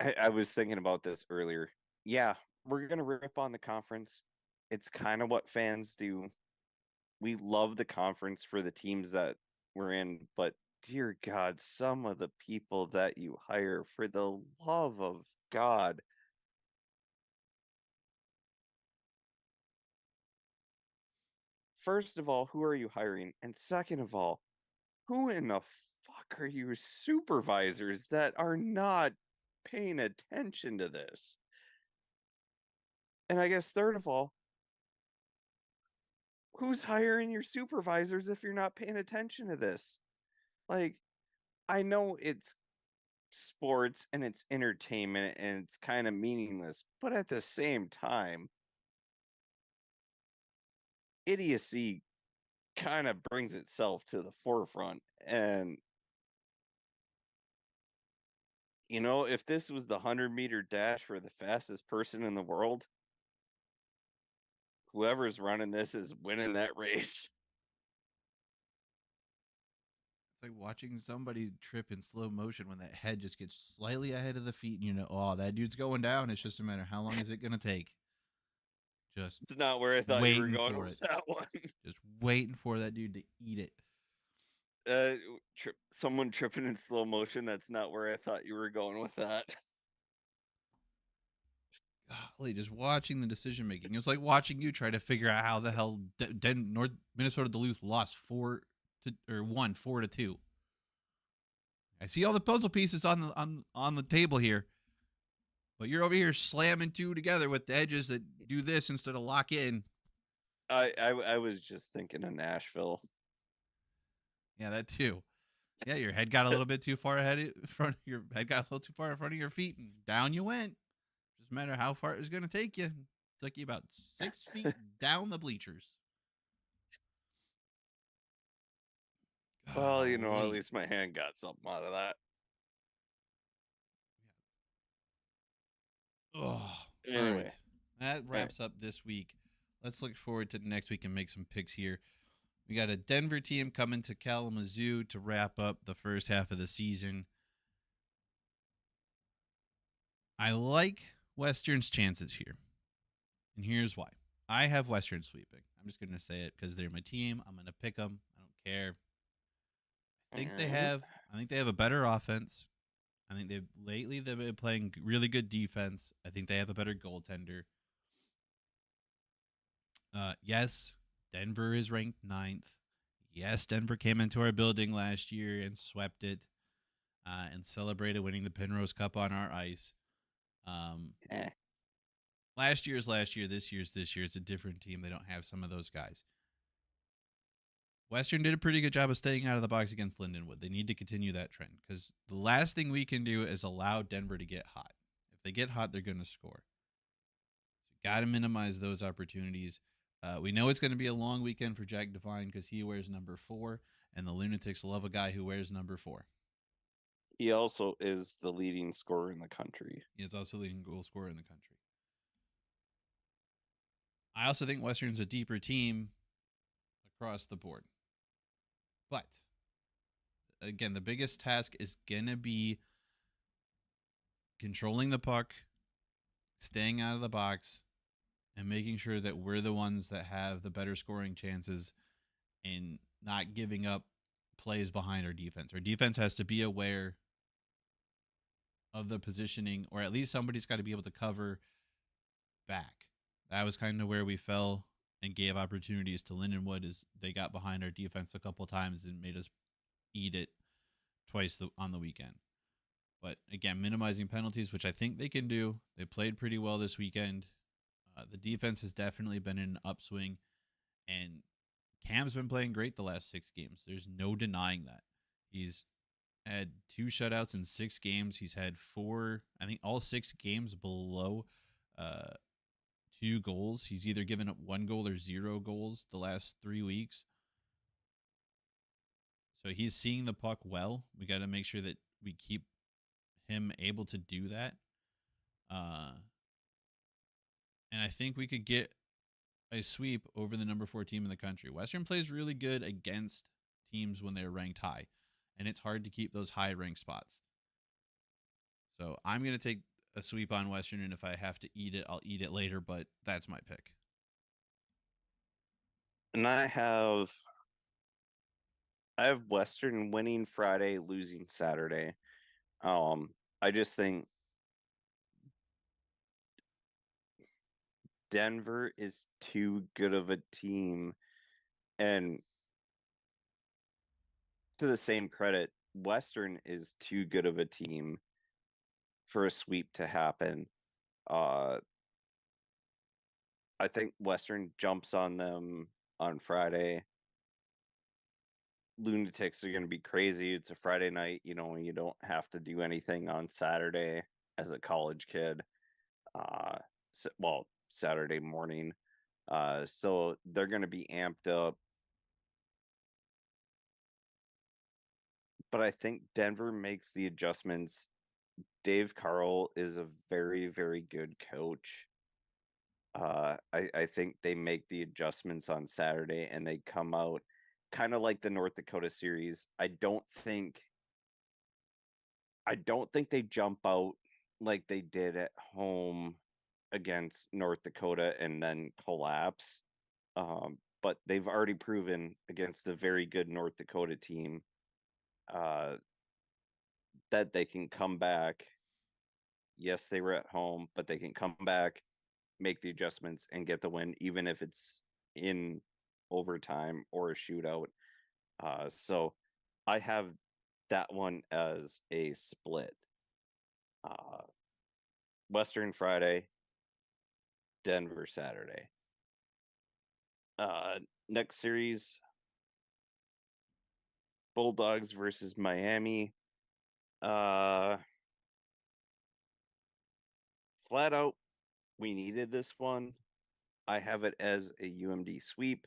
I was thinking about this earlier. Yeah, we're gonna rip on the conference. It's kind of what fans do. We love the conference for the teams that we're in, but dear God, some of the people that you hire, for the love of God. First of all, who are you hiring? And second of all, who in the fuck are your supervisors that are not paying attention to this? And I guess third of all, who's hiring your supervisors if you're not paying attention to this? Like, I know it's sports and it's entertainment and it's kind of meaningless, but at the same time, idiocy kind of brings itself to the forefront. And, if this was the 100-meter dash for the fastest person in the world, whoever's running this is winning that race. It's like watching somebody trip in slow motion when that head just gets slightly ahead of the feet, and oh, that dude's going down. It's just a matter how long is it going to take. Just It's not where I thought you were waiting going for with it. that one. Just waiting for that dude to eat it. Someone tripping in slow motion. That's not where I thought you were going with that. Golly, just watching the decision making. It's like watching you try to figure out how the hell North Minnesota Duluth lost 4-2. I see all the puzzle pieces on the table here, but you're over here slamming two together with the edges that do this instead of lock in. I was just thinking of Nashville. Yeah, that too. Yeah, your head got a little bit too far ahead in front. Your head got a little too far in front of your feet, and down you went. Just matter how far it was going to take you. It took you about 6 feet down the bleachers. Well, at least my hand got something out of that. Oh, Anyway. all right. That wraps up this week. Let's look forward to next week and make some picks here. We got a Denver team coming to Kalamazoo to wrap up the first half of the season. I like Western's chances here. And here's why. I have Western sweeping. I'm just going to say it because they're my team. I'm going to pick them. I don't care. I think they have a better offense. I think they've been playing really good defense. I think they have a better goaltender. Yes, Denver is ranked 9th. Yes, Denver came into our building last year and swept it and celebrated winning the Penrose Cup on our ice. Last year's last year. This year's this year. It's a different team. They don't have some of those guys. Western did a pretty good job of staying out of the box against Lindenwood. They need to continue that trend because the last thing we can do is allow Denver to get hot. If they get hot, they're going to score. So got to minimize those opportunities. We know it's going to be a long weekend for Jack Devine because he wears number 4, and the Lunatics love a guy who wears number 4. He also is the leading scorer in the country. He is also the leading goal scorer in the country. I also think Western's a deeper team across the board. But again, the biggest task is gonna be controlling the puck, staying out of the box, and making sure that we're the ones that have the better scoring chances and not giving up plays behind our defense. Our defense has to be aware of the positioning, or at least somebody's got to be able to cover back. That was kind of where we fell and gave opportunities to Lindenwood as they got behind our defense a couple times and made us eat it twice on the weekend. But again, minimizing penalties, which I think they can do. They played pretty well this weekend. The defense has definitely been in an upswing, and Cam's been playing great the last 6 games. There's no denying that. He's had 2 shutouts in 6 games. He's had 4, I think all 6 games below 2 goals. He's either given up 1 goal or 0 goals the last 3 weeks. So he's seeing the puck well. We got to make sure that we keep him able to do that. And I think we could get a sweep over the number 4 team in the country. Western plays really good against teams when they're ranked high, and it's hard to keep those high ranked spots. So I'm going to take a sweep on Western, and if I have to eat it, I'll eat it later, but that's my pick. And I have Western winning Friday, losing Saturday. I just think Denver is too good of a team, and to the same credit, Western is too good of a team for a sweep to happen. I think Western jumps on them on Friday. Lunatics are going to be crazy. It's a Friday night, you don't have to do anything on Saturday as a college kid. Saturday morning. So they're going to be amped up. But I think Denver makes the adjustments. Dave Carl is a very, very good coach. I think they make the adjustments on Saturday and they come out kind of like the North Dakota series. I don't think they jump out like they did at home against North Dakota and then collapse. But they've already proven against the very good North Dakota team that they can come back. Yes, they were at home, but they can come back, make the adjustments, and get the win, even if it's in overtime or a shootout. So I have that one as a split. Uh, Western Friday, Denver Saturday. Next series, Bulldogs versus Miami. Flat out, we needed this one. I have it as a UMD sweep.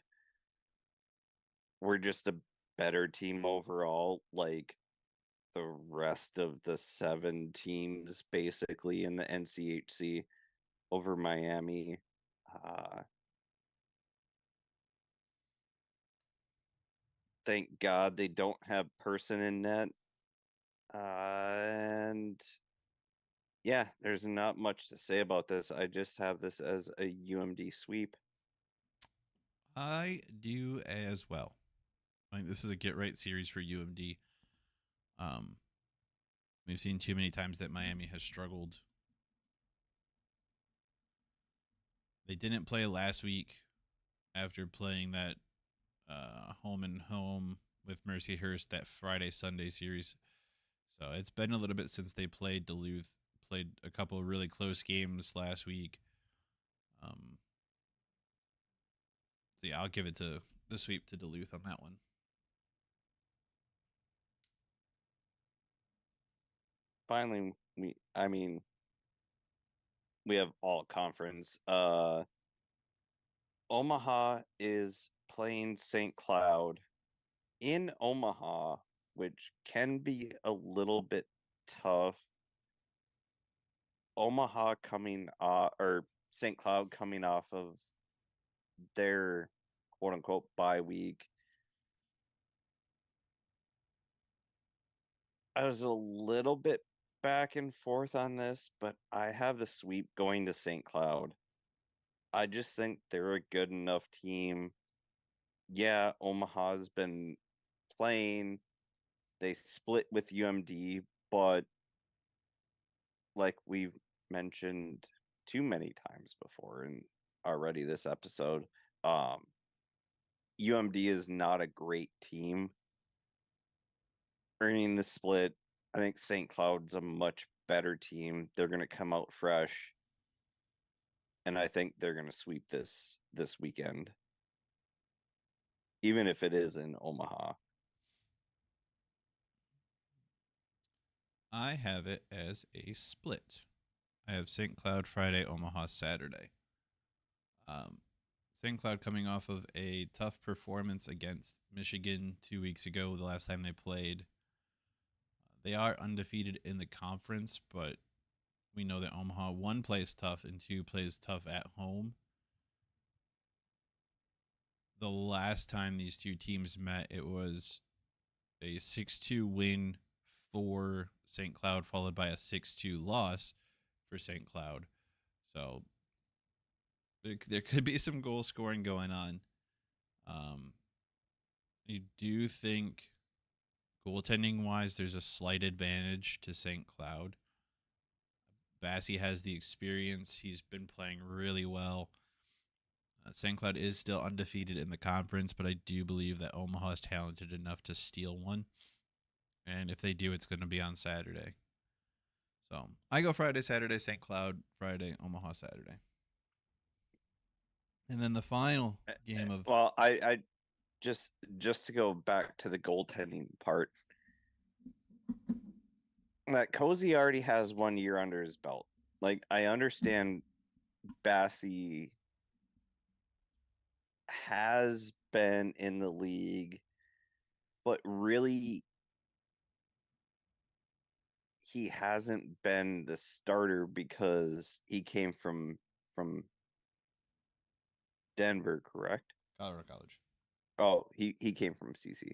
We're just a better team overall, like the rest of the 7 teams basically in the NCHC over Miami. Thank God they don't have Person in net. And yeah, there's not much to say about this. I just have this as a UMD sweep. I do as well. I think this is a get right series for UMD. We've seen too many times that Miami has struggled. They didn't play last week after playing that home and home with Mercyhurst, that Friday Sunday series. So it's been a little bit since they played Duluth. Played a couple of really close games last week. So yeah, I'll give it to the sweep to Duluth on that one. Finally, we have all conference. Omaha is playing St. Cloud in Omaha, which can be a little bit tough. Omaha coming or St. Cloud coming off of their quote unquote bye week. I was a little bit back and forth on this, but I have the sweep going to St. Cloud. I just think they're a good enough team. Yeah, Omaha's been playing. They split with UMD, but like we've mentioned too many times before and already this episode, UMD is not a great team. Earning the split, I think St. Cloud's a much better team. They're going to come out fresh, and I think they're going to sweep this weekend, even if it is in Omaha. I have it as a split. I have St. Cloud Friday, Omaha Saturday. Um, St. Cloud coming off of a tough performance against Michigan 2 weeks ago, the last time they played. They are undefeated in the conference, but we know that Omaha, one, plays tough, and two, plays tough at home. The last time these two teams met, it was a 6-2 win for St. Cloud, followed by a 6-2 loss for St. Cloud. So there could be some goal scoring going on. I do think goaltending wise, there's a slight advantage to St. Cloud. Bassey has the experience. He's been playing really well. St. Cloud is still undefeated in the conference, but I do believe that Omaha is talented enough to steal one. And if they do, it's going to be on Saturday. So I go Friday, Saturday, St. Cloud, Friday, Omaha, Saturday. And then the final game of. Well, I just to go back to the goaltending part, that Cozy already has 1 year under his belt. Like, I understand Bassey has been in the league, but really he hasn't been the starter because he came from Denver, correct? Colorado College. Oh, he came from CC.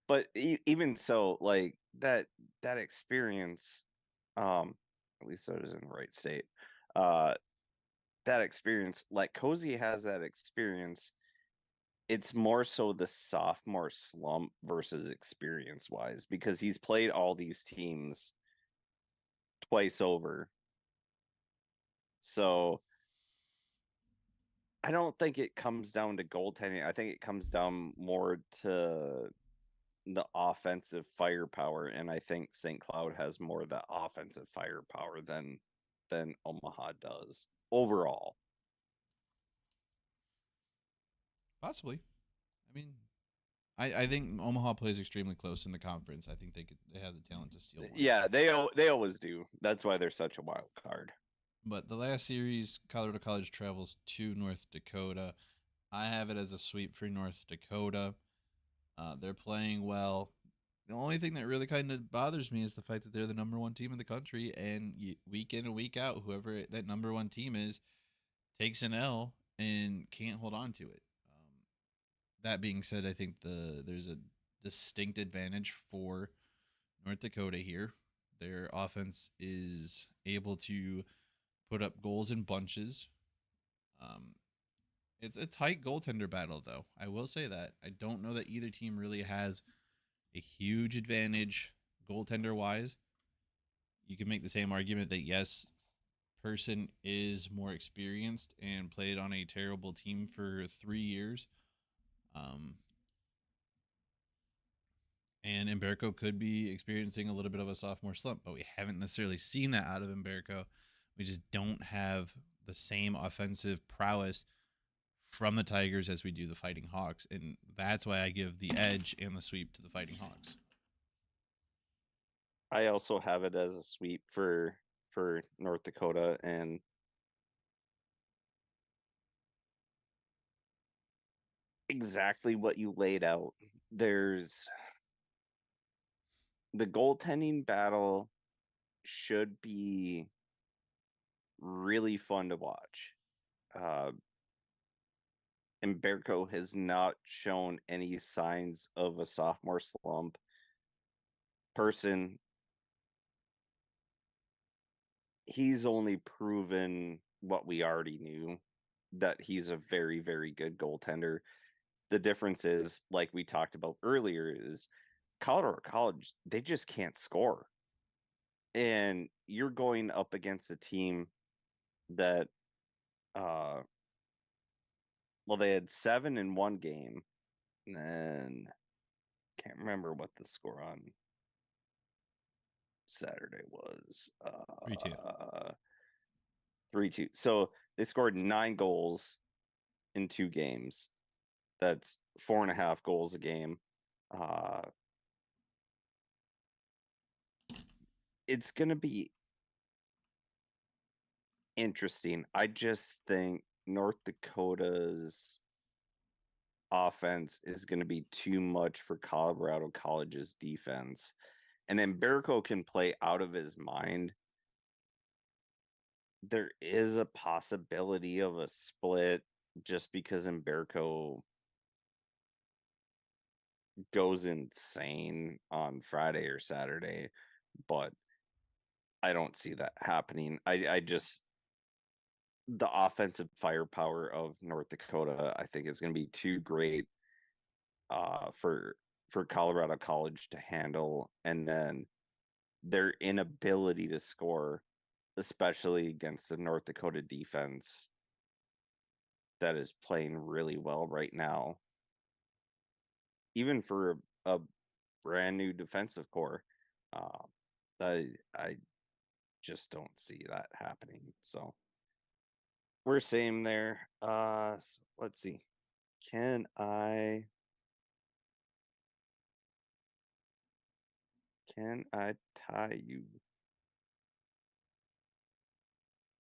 But even so, like that experience, at least that is in the right state. Uh, that experience, like Cozy has that experience. It's more so the sophomore slump versus experience wise because he's played all these teams twice over. So I don't think it comes down to goaltending. I think it comes down more to the offensive firepower, and I think St. Cloud has more of that offensive firepower than Omaha does overall. Possibly. I mean, I think Omaha plays extremely close in the conference. I think they have the talent to steal one. Yeah, they always do. That's why they're such a wild card. But the last series, Colorado College travels to North Dakota. I have it as a sweep for North Dakota. They're playing well. The only thing that really kind of bothers me is the fact that they're the number one team in the country, and week in and week out, whoever that number one team is takes an L and can't hold on to it. That being said, I think there's a distinct advantage for North Dakota here. Their offense is able to put up goals in bunches. Um, it's a tight goaltender battle, though. I will say that. I don't know that either team really has a huge advantage goaltender wise. You can make the same argument that yes, Person is more experienced and played on a terrible team for 3 years. Um, and Emberko could be experiencing a little bit of a sophomore slump, but we haven't necessarily seen that out of Emberko. We just don't have the same offensive prowess from the Tigers as we do the Fighting Hawks, and that's why I give the edge and the sweep to the Fighting Hawks. I also have it as a sweep for North Dakota, and exactly what you laid out. There's the goaltending battle should be really fun to watch. And Berko has not shown any signs of a sophomore slump. person, he's only proven what we already knew, that he's a very, very good goaltender. The difference is, like we talked about earlier, is Colorado College, they just can't score. And you're going up against a team that, well, they had 7 in one game, and can't remember what the score on Saturday was. 3-2. 3-2. So they scored 9 goals in 2 games. That's 4.5 goals a game. It's going to be interesting. I just think North Dakota's offense is going to be too much for Colorado College's defense. And then Berco can play out of his mind. There is a possibility of a split just because Umberco goes insane on Friday or Saturday, but I don't see that happening. I just, the offensive firepower of North Dakota, I think is going to be too great for Colorado College to handle, and then their inability to score, especially against the North Dakota defense that is playing really well right now, even for a brand new defensive core. I just don't see that happening. So we're same there. So let's see. Can I tie you?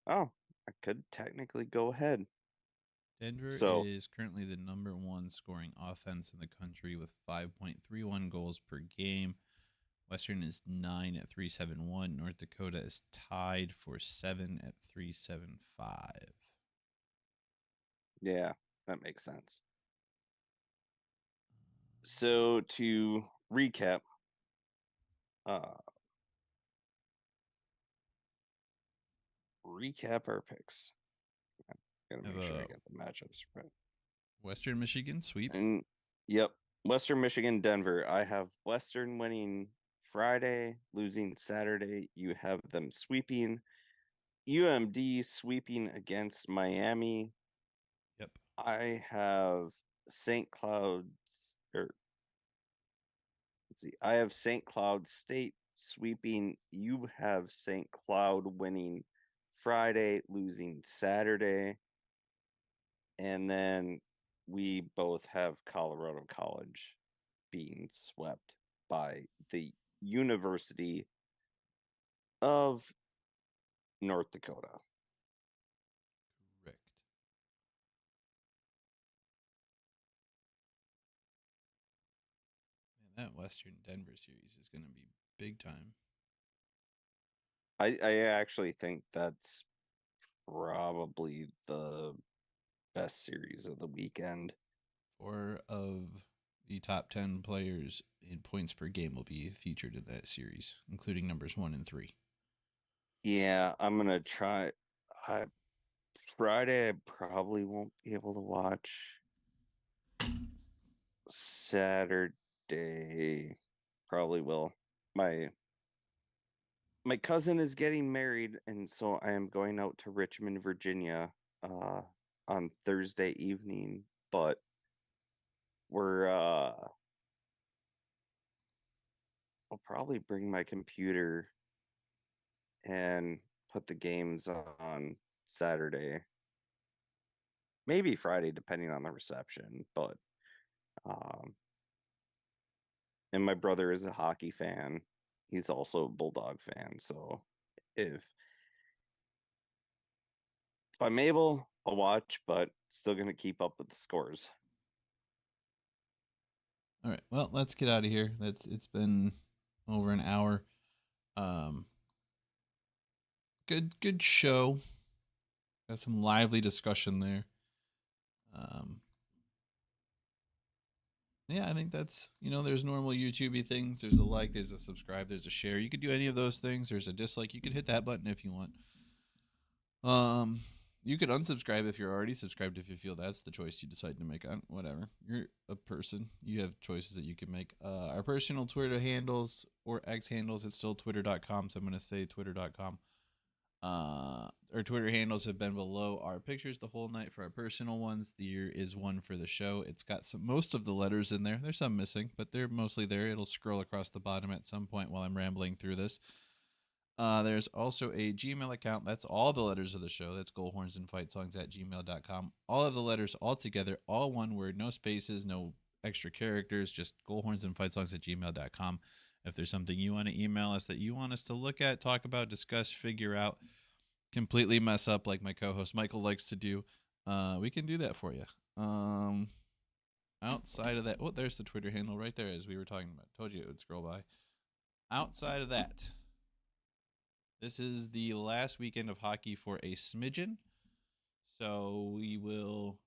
Oh, I could technically go ahead. Denver So is currently the number 1 scoring offense in the country with 5.31 goals per game. Western is 9 at 371. North Dakota is tied for 7 at 375. yeah, that makes sense. So to recap, our picks. I gotta Have make sure I a get the matchups right. Western Michigan sweep. And yep, Western Michigan, Denver. I have Western winning Friday, losing Saturday. You have them sweeping. UMD sweeping against Miami. Yep. I have St. Cloud's, or let's see, I have St. Cloud State sweeping. You have St. Cloud winning Friday, losing Saturday. And then we both have Colorado College being swept by the University of North Dakota. Correct. Man, that Western Denver series is going to be big time. I actually think that's probably the best series of the weekend. 4 of the top 10 players in points per game will be featured in that series, including numbers 1 and 3. Yeah, I'm gonna try. Friday, I probably won't be able to watch. Saturday, probably will. My cousin is getting married, and so I am going out to Richmond, Virginia, on Thursday evening. But we're I'll probably bring my computer and put the games on Saturday, maybe Friday, depending on the reception. But and my brother is a hockey fan. He's also a Bulldog fan. So if I'm able, I'll watch, but still gonna keep up with the scores. All right. Well, let's get out of here. It's been over an hour. Um good show. Got some lively discussion there. Um Yeah, I think that's, there's normal YouTubey things. There's a like, there's a subscribe, there's a share. You could do any of those things. There's a dislike. You could hit that button if you want. Um, you could unsubscribe if you're already subscribed if you feel that's the choice you decide to make. On whatever, you're a person. You have choices that you can make. Our personal Twitter handles or X handles, it's still twitter.com. So I'm gonna say twitter.com. Our Twitter handles have been below our pictures the whole night for our personal ones. There is one for the show. It's got most of the letters in there. There's some missing, but they're mostly there. It'll scroll across the bottom at some point while I'm rambling through this. There's also a Gmail account. That's all the letters of the show. That's goalhornsandfightsongs@gmail.com. All of the letters all together, all one word, no spaces, no extra characters, just goalhornsandfightsongs@gmail.com. If there's something you want to email us that you want us to look at, talk about, discuss, figure out, completely mess up like my co-host Michael likes to do, we can do that for you. Outside of that, there's the Twitter handle right there as we were talking about. Told you it would scroll by. Outside of that, this is the last weekend of hockey for a smidgen. So we will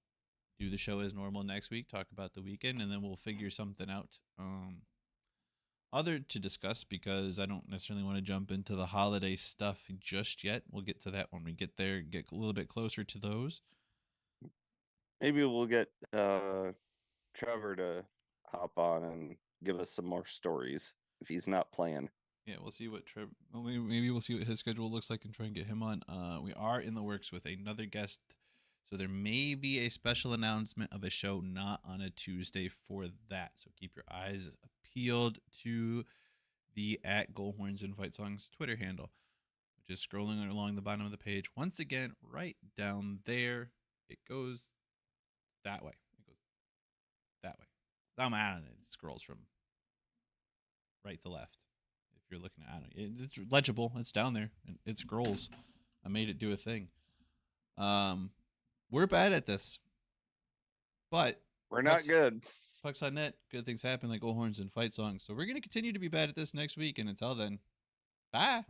do the show as normal next week, talk about the weekend, and then we'll figure something out other to discuss, because I don't necessarily want to jump into the holiday stuff just yet. We'll get to that when we get there, get a little bit closer to those. Maybe we'll get Trevor to hop on and give us some more stories if he's not playing. Yeah, we'll see what maybe we'll see what his schedule looks like and try and get him on. We are in the works with another guest, so there may be a special announcement of a show not on a Tuesday for that. So keep your eyes peeled to the @Goalhorns and Fight Songs Twitter handle, which is scrolling along the bottom of the page. Once again, right down there, it goes that way. It goes that way. It scrolls from right to left. If you're looking at it, it's legible. It's down there and it scrolls. I made it do a thing. We're bad at this, but we're not good. Pucks on net, good things happen like Goalhorns and Fight Songs. So we're gonna continue to be bad at this next week, and until then, bye.